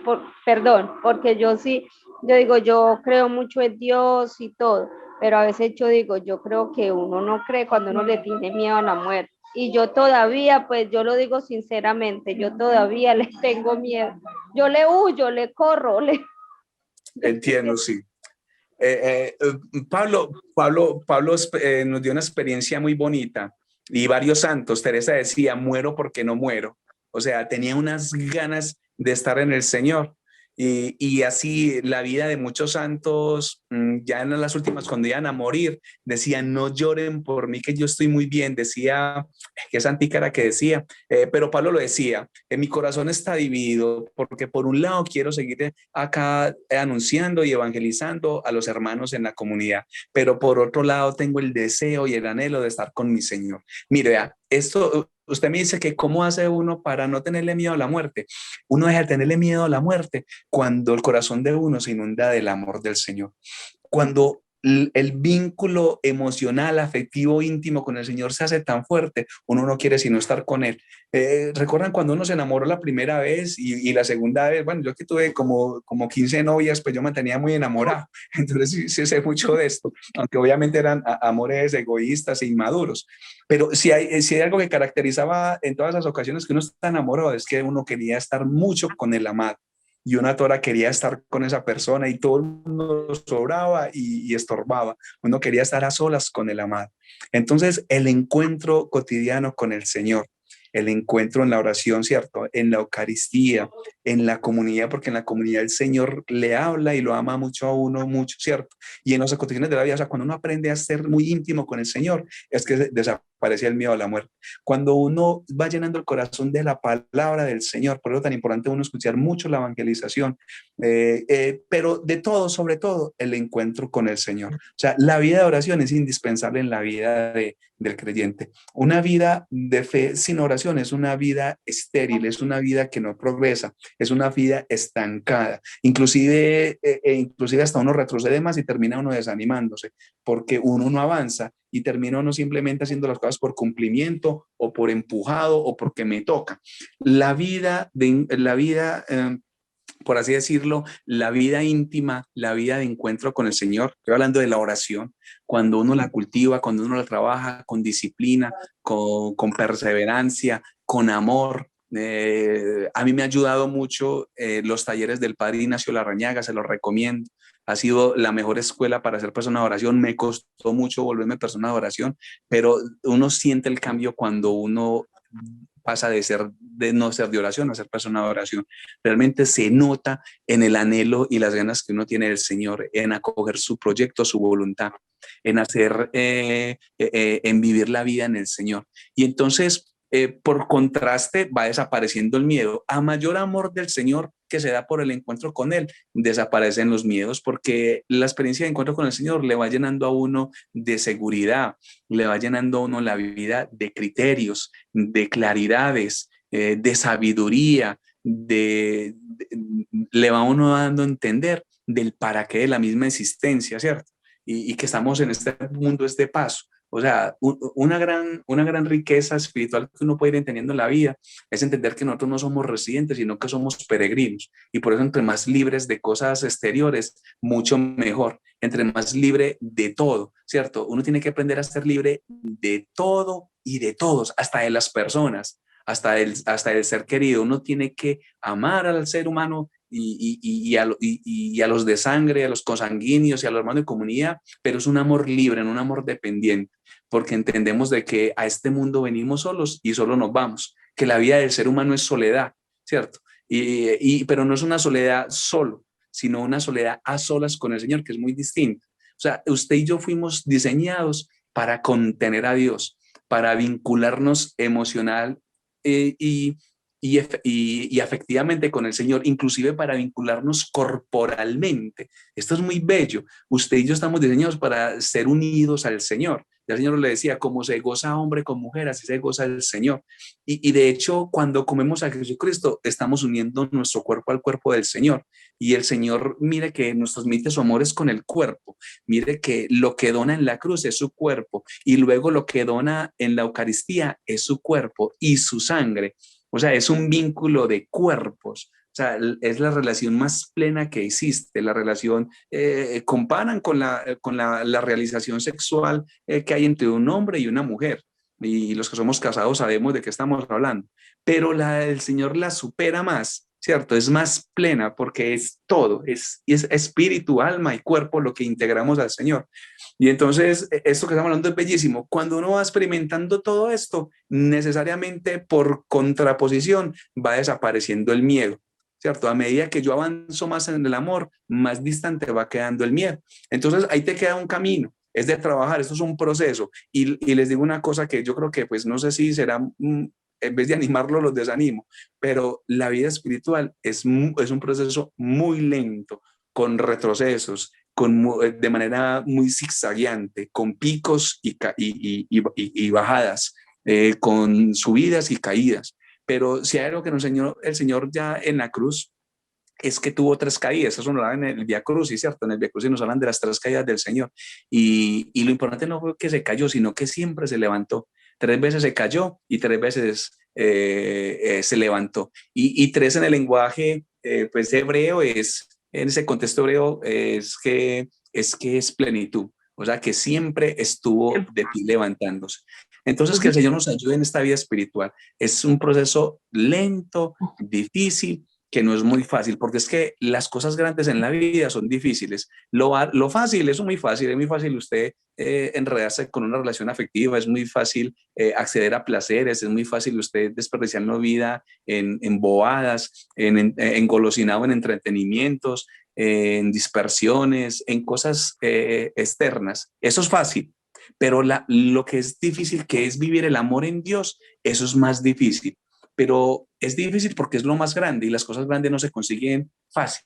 S7: perdón, porque yo sí, yo digo, yo creo mucho en Dios y todo, pero a veces yo digo, yo creo que uno no cree cuando uno le tiene miedo a la muerte. Y yo todavía, pues yo lo digo sinceramente, yo todavía le tengo miedo. Yo le huyo, le corro,
S1: Entiendo, sí. Pablo nos dio una experiencia muy bonita y varios santos. Teresa decía, muero porque no muero. O sea, tenía unas ganas de estar en el Señor. Y así la vida de muchos santos, ya en las últimas, cuando iban a morir, decían, no lloren por mí, que yo estoy muy bien. Decía, que Santica era que decía, pero Pablo lo decía, mi corazón está dividido porque por un lado quiero seguir acá anunciando y evangelizando a los hermanos en la comunidad, pero por otro lado tengo el deseo y el anhelo de estar con mi Señor. Mire, vea, esto, usted me dice que cómo hace uno para no tenerle miedo a la muerte. Uno deja de tenerle miedo a la muerte cuando el corazón de uno se inunda del amor del Señor. Cuando el vínculo emocional, afectivo, íntimo con el Señor se hace tan fuerte, uno no quiere sino estar con Él. ¿Recuerdan cuando uno se enamoró la primera vez y la segunda vez? Bueno, yo que tuve como 15 novias, pues yo me tenía muy enamorado. Entonces sí sé mucho de esto, aunque obviamente eran amores egoístas e inmaduros. Pero si hay algo que caracterizaba en todas las ocasiones que uno está enamorado, es que uno quería estar mucho con el amado. Y una tora quería estar con esa persona y todo el mundo sobraba y estorbaba. Uno quería estar a solas con el amado. Entonces, el encuentro cotidiano con el Señor, el encuentro en la oración, ¿cierto? En la Eucaristía, en la comunidad, porque en la comunidad el Señor le habla y lo ama mucho a uno, mucho, ¿cierto? Y en las ocasiones de la vida, o sea, cuando uno aprende a ser muy íntimo con el Señor, es que desaparece el miedo a la muerte. Cuando uno va llenando el corazón de la palabra del Señor, por eso es tan importante uno escuchar mucho la evangelización, pero de todo, sobre todo, el encuentro con el Señor. O sea, la vida de oración es indispensable en la vida del creyente. Una vida de fe sin oración es una vida estéril, es una vida que no progresa, es una vida estancada. Inclusive hasta uno retrocede más y termina uno desanimándose, porque uno no avanza y termina uno simplemente haciendo las cosas por cumplimiento o por empujado o porque me toca. Por así decirlo, la vida íntima, la vida de encuentro con el Señor, estoy hablando de la oración, cuando uno la cultiva, cuando uno la trabaja con disciplina, con perseverancia, con amor. A mí me ha ayudado mucho los talleres del Padre Ignacio Larrañaga, se los recomiendo. Ha sido la mejor escuela para ser persona de oración. Me costó mucho volverme persona de oración, pero uno siente el cambio cuando uno pasa de no ser de oración a ser persona de oración. Realmente se nota en el anhelo y las ganas que uno tiene del Señor, en acoger su proyecto, su voluntad, en en vivir la vida en el Señor. Y entonces, por contraste, va desapareciendo el miedo. A mayor amor del Señor que se da por el encuentro con Él, desaparecen los miedos, porque la experiencia de encuentro con el Señor le va llenando a uno de seguridad, le va llenando a uno la vida de criterios, de claridades, de sabiduría, le va a uno dando a entender del para qué de la misma existencia, ¿cierto? Y que estamos en este mundo es de paso. O sea, una gran riqueza espiritual que uno puede ir entendiendo en la vida es entender que nosotros no somos residentes, sino que somos peregrinos. Y por eso, entre más libres de cosas exteriores, mucho mejor. Entre más libre de todo, ¿cierto? Uno tiene que aprender a ser libre de todo y de todos, hasta de las personas, hasta el ser querido. Uno tiene que amar al ser humano y a los de sangre, a los consanguíneos y a los hermanos de comunidad, pero es un amor libre, no un amor dependiente, porque entendemos de que a este mundo venimos solos y solo nos vamos, que la vida del ser humano es soledad, ¿cierto? Pero no es una soledad solo, sino una soledad a solas con el Señor, que es muy distinta. O sea, usted y yo fuimos diseñados para contener a Dios, para vincularnos emocional y afectivamente con el Señor, inclusive para vincularnos corporalmente. Esto es muy bello. Usted y yo estamos diseñados para ser unidos al Señor. Ya el Señor le decía, como se goza hombre con mujer, así se goza el Señor. Y de hecho, cuando comemos a Jesucristo, estamos uniendo nuestro cuerpo al cuerpo del Señor. Y el Señor, mire que nos transmite su amor es con el cuerpo. Mire que lo que dona en la cruz es su cuerpo. Y luego lo que dona en la Eucaristía es su cuerpo y su sangre. O sea, es un vínculo de cuerpos. O sea, es la relación más plena que existe. La relación, comparan con la realización sexual que hay entre un hombre y una mujer. Y los que somos casados sabemos de qué estamos hablando. Pero la del Señor la supera más, ¿cierto? Es más plena porque es todo. Es espíritu, alma y cuerpo lo que integramos al Señor. Y entonces, esto que estamos hablando es bellísimo. Cuando uno va experimentando todo esto, necesariamente por contraposición va desapareciendo el miedo, ¿cierto? A medida que yo avanzo más en el amor, más distante va quedando el miedo. Entonces, ahí te queda un camino, es de trabajar, esto es un proceso. Y les digo una cosa que yo creo que, pues, no sé si será, en vez de animarlo, los desanimo, pero la vida espiritual es un proceso muy lento, con retrocesos, de manera muy zigzagueante, con picos y bajadas, con subidas y caídas. Pero si hay algo que nos enseñó el Señor ya en la cruz, es que tuvo 3 caídas. Eso nos habla en el Vía Crucis, ¿cierto? En el Vía Crucis nos hablan de las 3 caídas del Señor. Y lo importante no fue que se cayó, sino que siempre se levantó. 3 veces se cayó y 3 veces se levantó. Y 3 en el lenguaje pues hebreo es, en ese contexto hebreo, es plenitud. O sea, que siempre estuvo de pie levantándose. Entonces, que el Señor nos ayude en esta vida espiritual. Es un proceso lento, difícil, que no es muy fácil, porque es que las cosas grandes en la vida son difíciles. Lo fácil, eso es muy fácil usted enredarse con una relación afectiva, es muy fácil acceder a placeres, es muy fácil usted desperdiciar la vida en bobadas, engolosinado en entretenimientos, en dispersiones, en cosas externas. Eso es fácil, pero lo que es difícil, que es vivir el amor en Dios, eso es más difícil. Pero es difícil porque es lo más grande y las cosas grandes no se consiguen fácil.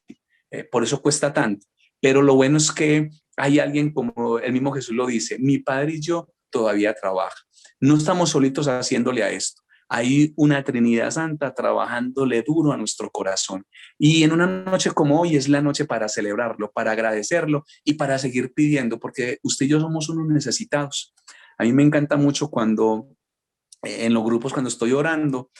S1: Por eso cuesta tanto. Pero lo bueno es que hay alguien, como el mismo Jesús lo dice, mi Padre y yo todavía trabaja. No estamos solitos haciéndole a esto. Hay una Trinidad Santa trabajándole duro a nuestro corazón. Y en una noche como hoy es la noche para celebrarlo, para agradecerlo y para seguir pidiendo, porque usted y yo somos unos necesitados. A mí me encanta mucho cuando en los grupos, cuando estoy orando,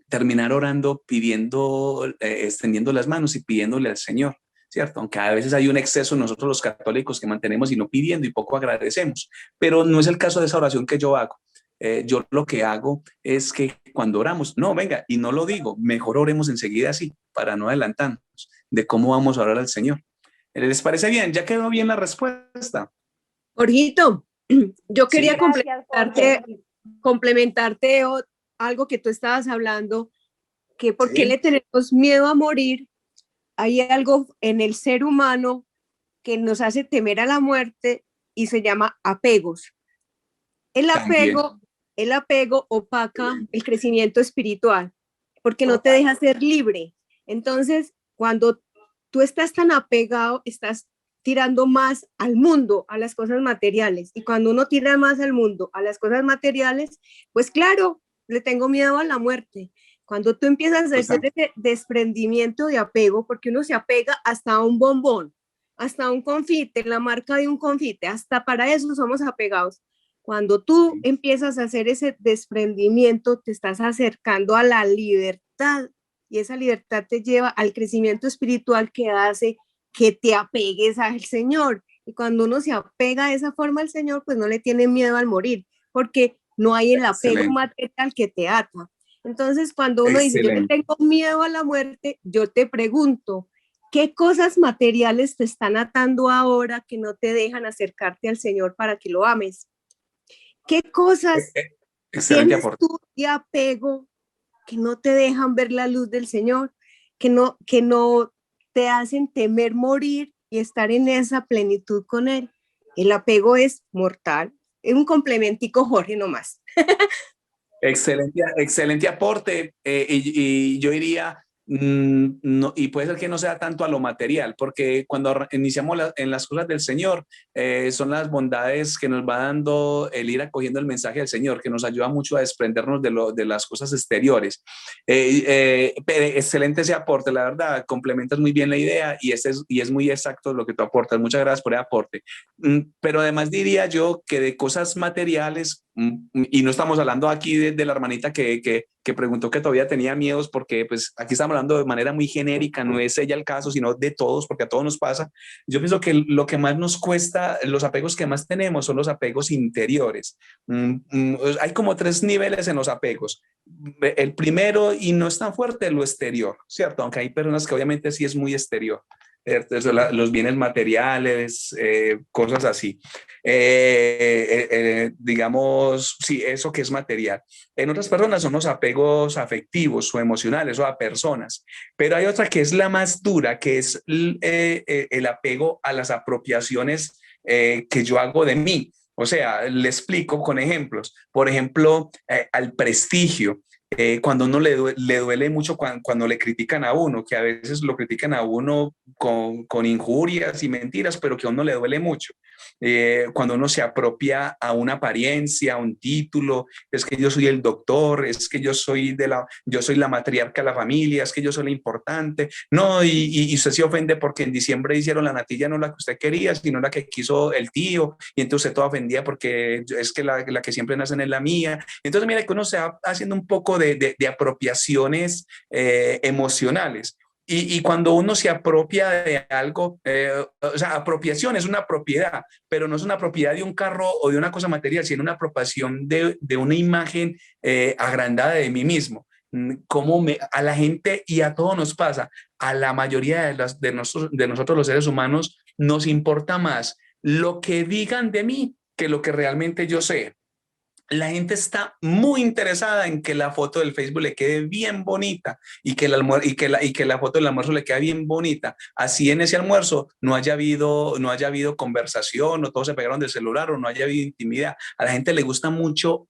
S1: terminar orando pidiendo, extendiendo las manos y pidiéndole al Señor, ¿cierto? Aunque a veces hay un exceso nosotros los católicos que mantenemos y no pidiendo y poco agradecemos, pero no es el caso de esa oración que yo hago. Yo lo que hago es que cuando oramos, no, venga, y no lo digo, mejor oremos enseguida así, para no adelantarnos de cómo vamos a orar al Señor. ¿Les parece bien? ¿Ya quedó bien la respuesta?
S4: Jorgito, yo quería
S1: Sí.
S4: complementarte algo que tú estabas hablando, que por qué
S1: Sí.
S4: le tenemos miedo a morir. Hay algo en el ser humano que nos hace temer a la muerte y se llama apegos. El apego opaca el crecimiento espiritual porque no te deja ser libre. Entonces, cuando tú estás tan apegado, estás tirando más al mundo, a las cosas materiales. Y cuando uno tira más al mundo, a las cosas materiales, pues claro, le tengo miedo a la muerte. Cuando tú empiezas a hacer ese desprendimiento de apego, porque uno se apega hasta a un bombón, hasta a un confite, la marca de un confite, hasta para eso somos apegados. Cuando tú empiezas a hacer ese desprendimiento, te estás acercando a la libertad y esa libertad te lleva al crecimiento espiritual que hace que te apegues al Señor. Y cuando uno se apega de esa forma al Señor, pues no le tiene miedo al morir, porque no hay el apego material que te ata. Entonces, cuando uno dice, yo le tengo miedo a la muerte, yo te pregunto, ¿qué cosas materiales te están atando ahora que no te dejan acercarte al Señor para que lo ames? ¿Qué cosas tienes tú de apego que no te dejan ver la luz del Señor, que no te hacen temer morir y estar en esa plenitud con Él? El apego es mortal. Es un complementico, Jorge, nomás.
S1: Excelente aporte. Y yo diría, no, y puede ser que no sea tanto a lo material, porque cuando iniciamos en las cosas del Señor, son las bondades que nos va dando el ir acogiendo el mensaje del Señor, que nos ayuda mucho a desprendernos de las cosas exteriores. Excelente ese aporte, la verdad, complementas muy bien la idea y es muy exacto lo que tú aportas. Muchas gracias por el aporte. Pero además diría yo que de cosas materiales, y no estamos hablando aquí de la hermanita que preguntó que todavía tenía miedos, porque pues aquí estamos hablando de manera muy genérica, no es ella el caso, sino de todos, porque a todos nos pasa. Yo pienso que lo que más nos cuesta, los apegos que más tenemos son los apegos interiores. Hay como 3 niveles en los apegos. El primero, y no es tan fuerte, lo exterior, ¿cierto? Aunque hay personas que obviamente sí es muy exterior. Los bienes materiales, cosas así. Digamos, sí, eso que es material. En otras personas son los apegos afectivos o emocionales o a personas, pero hay otra que es la más dura, que es el apego a las apropiaciones que yo hago de mí. O sea, le explico con ejemplos. Por ejemplo, al prestigio. cuando uno le duele mucho cuando le critican a uno, que a veces lo critican a uno con injurias y mentiras, pero que a uno le duele mucho. Cuando uno se apropia a una apariencia, a un título, es que yo soy el doctor, es que yo soy la matriarca de la familia, es que yo soy la importante, no, y usted se ofende porque en diciembre hicieron la natilla, no la que usted quería, sino la que quiso el tío, y entonces usted toda ofendida porque es que la que siempre nacen es la mía. Entonces mira que uno se va haciendo un poco de apropiaciones emocionales. Y cuando uno se apropia de algo, o sea, apropiación es una propiedad, pero no es una propiedad de un carro o de una cosa material, sino una apropiación de una imagen agrandada de mí mismo. Como a la gente y a todos nos pasa, a la mayoría de nosotros los seres humanos nos importa más lo que digan de mí que lo que realmente yo sé. La gente está muy interesada en que la foto del Facebook le quede bien bonita y que la foto del almuerzo le quede bien bonita. Así en ese almuerzo no haya habido conversación, o todos se pegaron del celular, o no haya habido intimidad. A la gente le gusta mucho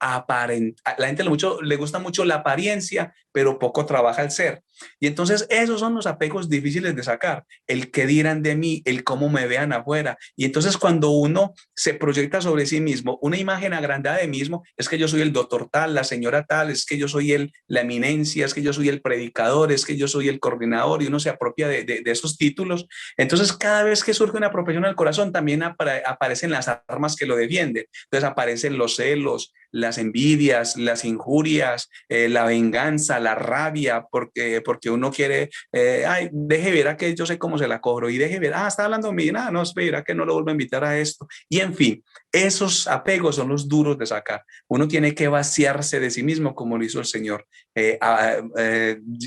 S1: le gusta mucho la apariencia, pero poco trabaja el ser. Y entonces esos son los apegos difíciles de sacar. El qué dirán de mí, el cómo me vean afuera. Y entonces cuando uno se proyecta sobre sí mismo una imagen agrandada de mismo, es que yo soy el doctor tal, la señora tal, es que yo soy la eminencia, es que yo soy el predicador, es que yo soy el coordinador, y uno se apropia de esos títulos. Entonces cada vez que surge una apropiación al corazón, también aparecen las armas que lo defienden. Entonces aparecen los celos, las envidias, las injurias, la venganza, la rabia, porque uno quiere, ay, deje ver a que yo sé cómo se la cobro, y deje ver, está hablando de mí, no, espera que no lo vuelvo a invitar a esto. Y en fin, esos apegos son los duros de sacar. Uno tiene que vaciarse de sí mismo, como lo hizo el Señor,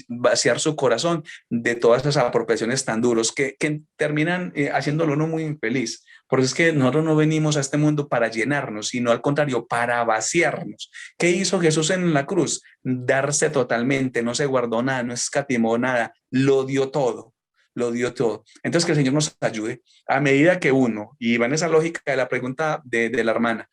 S1: vaciar su corazón de todas esas apropiaciones tan duros que terminan haciéndolo uno muy infeliz. Porque es que nosotros no venimos a este mundo para llenarnos, sino al contrario, para vaciarnos. ¿Qué hizo Jesús en la cruz? Darse totalmente, no se guardó nada, no escatimó nada, lo dio todo. Lo dio todo. Entonces que el Señor nos ayude a medida que uno, y va en esa lógica de la pregunta de la hermana,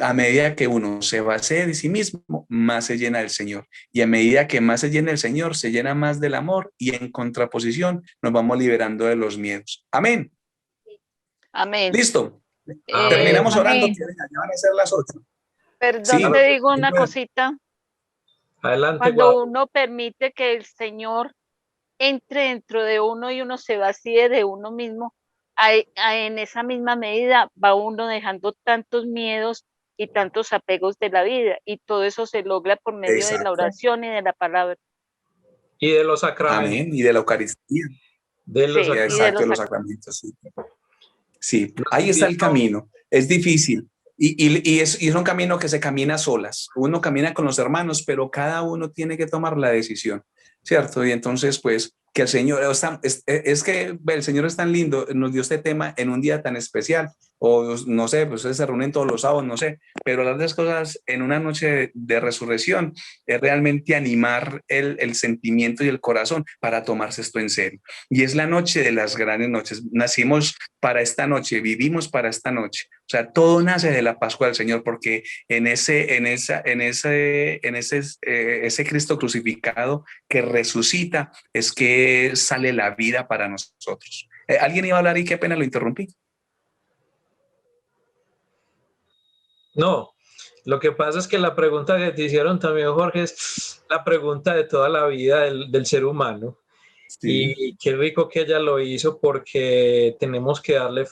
S1: a medida que uno se vacía de sí mismo, más se llena del Señor. Y a medida que más se llena el Señor, se llena más del amor, y en contraposición nos vamos liberando de los miedos. Amén.
S9: Amén.
S1: Listo. Terminamos orando,
S2: amén.
S1: que ya van a ser las 8.
S9: Perdón,
S1: Sí.
S9: te digo una cosita.
S3: Adelante,
S9: Cuando
S3: Guadalupe.
S9: uno permite que el Señor entre dentro de uno y uno se vacíe de uno mismo, en esa misma medida va uno dejando tantos miedos y tantos apegos de la vida, y todo eso se logra por medio de la oración y de la palabra.
S3: Y de los sacramentos.
S1: Amén. Y de la Eucaristía.
S3: De los
S9: Sí, y de
S1: Exacto, de
S9: los
S1: los sacramentos. Sí. Sí, ahí está el camino. Es difícil. Y es un camino que se camina a solas. Uno camina con los hermanos, pero cada uno tiene que tomar la decisión, ¿cierto? Y entonces, pues, que el Señor, es que el Señor es tan lindo, nos dio este tema en un día tan especial, o no sé, pues ustedes se reúnen todos los sábados, no sé, pero las dos cosas en una noche de resurrección es realmente animar el sentimiento y el corazón para tomarse esto en serio. Y es la noche de las grandes noches. Nacimos para esta noche, vivimos para esta noche. O sea, todo nace de la Pascua del Señor, porque ese Cristo crucificado que resucita es que sale la vida para nosotros. ¿Alguien iba a hablar y qué pena lo interrumpí?
S3: No, lo que pasa es que la pregunta que te hicieron también, Jorge, es la pregunta de toda la vida del ser humano.
S1: Sí.
S3: Y qué rico que ella lo hizo, porque tenemos que darle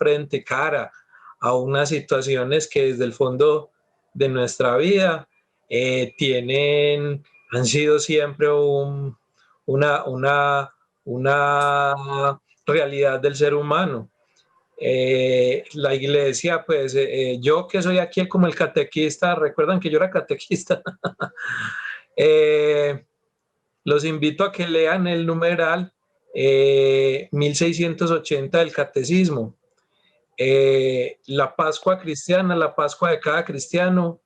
S3: cara a unas situaciones que desde el fondo de nuestra vida han sido siempre una realidad del ser humano. La iglesia, pues yo que soy aquí como el catequista, recuerdan que yo era catequista, los invito a que lean el numeral 1680 del catecismo. La Pascua cristiana, la Pascua de cada cristiano,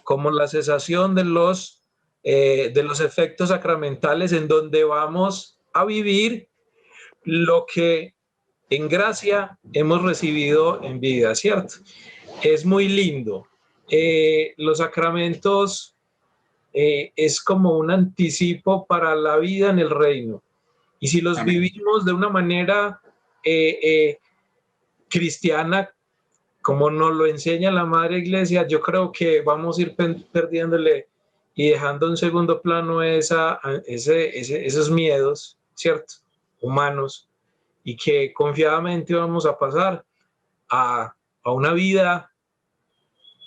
S3: como la cesación de los efectos sacramentales, en donde vamos a vivir lo que en gracia hemos recibido en vida, ¿cierto? Es muy lindo. Los sacramentos es como un anticipo para la vida en el reino. Y si los
S1: Amén.
S3: vivimos de una manera cristiana, como nos lo enseña la Madre Iglesia, yo creo que vamos a ir perdiéndole y dejando en segundo plano esos miedos, ¿cierto? Humanos, y que confiadamente vamos a pasar a una vida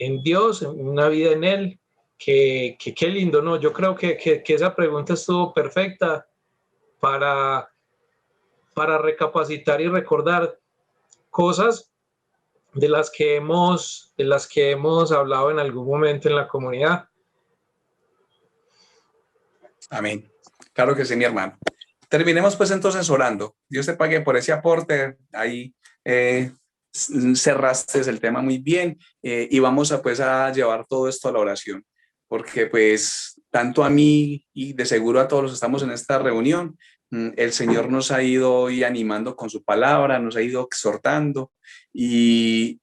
S3: en Dios, una vida en Él, que qué lindo, ¿no? Yo creo que esa pregunta estuvo perfecta para recapacitar y recordar cosas de las que hemos hablado en algún momento en la comunidad.
S1: Amén. Claro que sí, mi hermano. Terminemos pues entonces orando. Dios te pague por ese aporte. Ahí cerraste el tema muy bien, y vamos a pues a llevar todo esto a la oración, porque pues tanto a mí y de seguro a todos los que estamos en esta reunión, el Señor nos ha ido hoy animando con su palabra, nos ha ido exhortando, y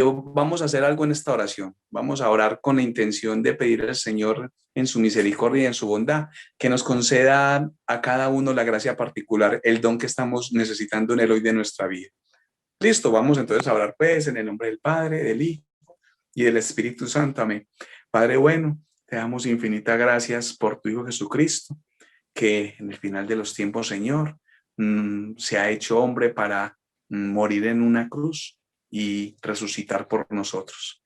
S1: vamos a hacer algo en esta oración. Vamos a orar con la intención de pedir al Señor en su misericordia y en su bondad que nos conceda a cada uno la gracia particular, el don que estamos necesitando en el hoy de nuestra vida. Listo, vamos entonces a orar pues en el nombre del Padre, del Hijo y del Espíritu Santo. Amén. Padre bueno, te damos infinitas gracias por tu Hijo Jesucristo, que en el final de los tiempos, Señor, se ha hecho hombre para morir en una cruz y resucitar por nosotros.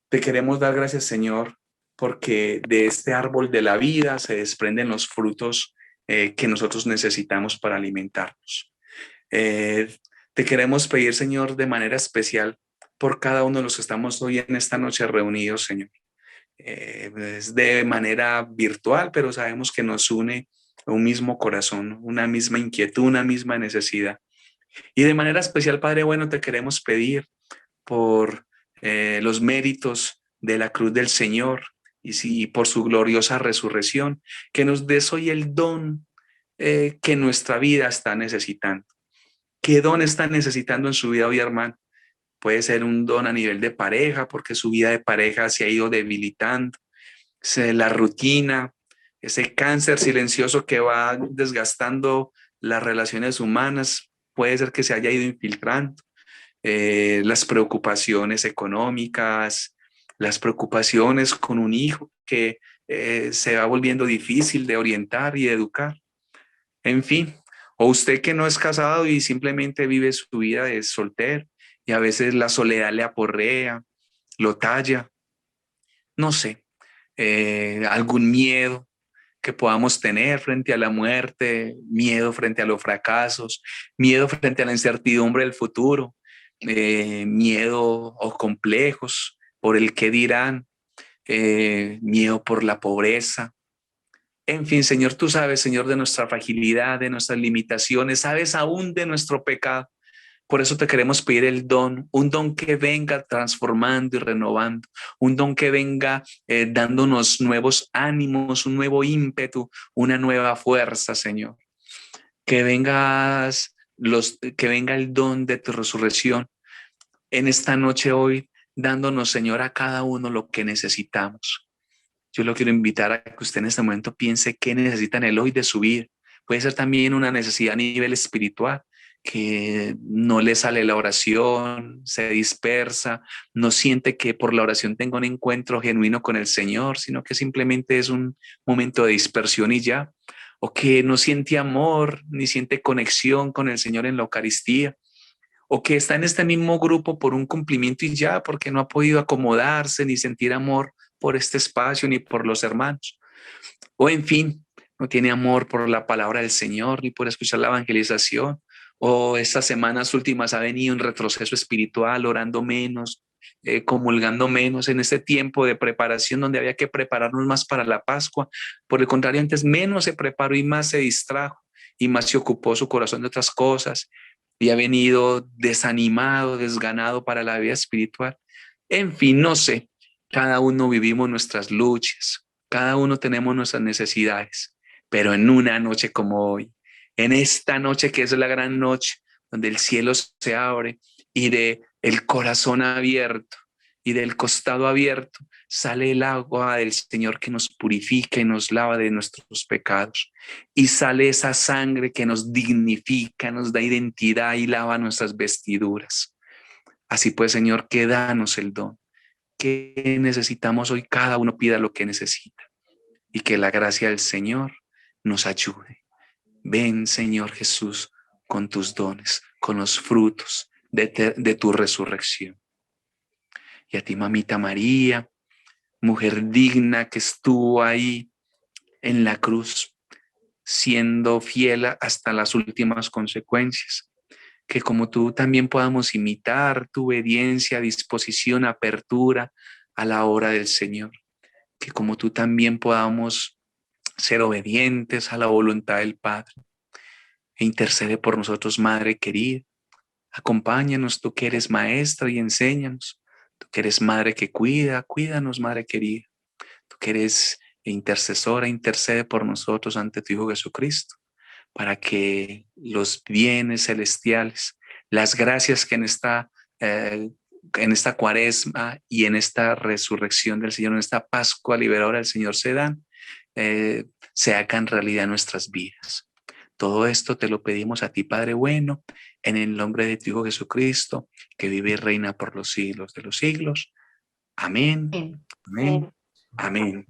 S1: Te queremos dar gracias, Señor, porque de este árbol de la vida se desprenden los frutos que nosotros necesitamos para alimentarnos. Te queremos pedir, Señor, de manera especial por cada uno de los que estamos hoy en esta noche reunidos, Señor. Es de manera virtual, pero sabemos que nos une un mismo corazón, una misma inquietud, una misma necesidad. Y de manera especial, Padre bueno, te queremos pedir por los méritos de la cruz del Señor y por su gloriosa resurrección, que nos des hoy el don que nuestra vida está necesitando. ¿Qué don está necesitando en su vida hoy, hermano? Puede ser un don a nivel de pareja, porque su vida de pareja se ha ido debilitando. La rutina, ese cáncer silencioso que va desgastando las relaciones humanas, puede ser que se haya ido infiltrando. Las preocupaciones económicas, las preocupaciones con un hijo que se va volviendo difícil de orientar y de educar. En fin, o usted que no es casado y simplemente vive su vida de soltero y a veces la soledad le aporrea, lo talla, no sé, algún miedo que podamos tener frente a la muerte, miedo frente a los fracasos, miedo frente a la incertidumbre del futuro, miedo o complejos por el qué dirán, miedo por la pobreza. En fin, Señor, tú sabes, Señor, de nuestra fragilidad, de nuestras limitaciones, sabes aún de nuestro pecado. Por eso te queremos pedir el don, un don que venga transformando y renovando, un don que venga dándonos nuevos ánimos, un nuevo ímpetu, una nueva fuerza, Señor. Que venga el don de tu resurrección en esta noche hoy, dándonos, Señor, a cada uno lo que necesitamos. Yo lo quiero invitar a que usted en este momento piense qué necesita en el hoy de su vida. Puede ser también una necesidad a nivel espiritual, que no le sale la oración, se dispersa, no siente que por la oración tenga un encuentro genuino con el Señor, sino que simplemente es un momento de dispersión y ya, o que no siente amor ni siente conexión con el Señor en la Eucaristía, o que está en este mismo grupo por un cumplimiento y ya, porque no ha podido acomodarse ni sentir amor por este espacio ni por los hermanos, o en fin, no tiene amor por la palabra del Señor ni por escuchar la evangelización, o estas semanas últimas ha venido en retroceso espiritual, orando menos, comulgando menos en este tiempo de preparación donde había que prepararnos más para la Pascua. Por el contrario, antes menos se preparó y más se distrajo y más se ocupó su corazón de otras cosas y ha venido desanimado, desganado para la vida espiritual. En fin, no sé, cada uno vivimos nuestras luchas, cada uno tenemos nuestras necesidades, pero en una noche como hoy, en esta noche que es la gran noche, donde el cielo se abre y de el corazón abierto y del costado abierto sale el agua del Señor que nos purifica y nos lava de nuestros pecados. Y sale esa sangre que nos dignifica, nos da identidad y lava nuestras vestiduras. Así pues, Señor, que danos el don. ¿Qué necesitamos hoy? Cada uno pida lo que necesita. Y que la gracia del Señor nos ayude. Ven, Señor Jesús, con tus dones, con los frutos de tu resurrección. Y a ti, mamita María, mujer digna que estuvo ahí en la cruz, siendo fiel hasta las últimas consecuencias, que como tú también podamos imitar tu obediencia, disposición, apertura a la obra del Señor, que como tú también podamos ser obedientes a la voluntad del Padre. E intercede por nosotros, Madre querida. Acompáñanos, tú que eres maestra, y enséñanos. Tú que eres madre que cuida, cuídanos, Madre querida. Tú que eres intercesora, intercede por nosotros ante tu Hijo Jesucristo, para que los bienes celestiales, las gracias que en esta cuaresma y en esta resurrección del Señor, en esta Pascua liberadora del Señor se dan, se hagan realidad en nuestras vidas. Todo esto te lo pedimos a ti, Padre bueno, en el nombre de tu Hijo Jesucristo, que vive y reina por los siglos de los siglos. Amén. Amén. Amén.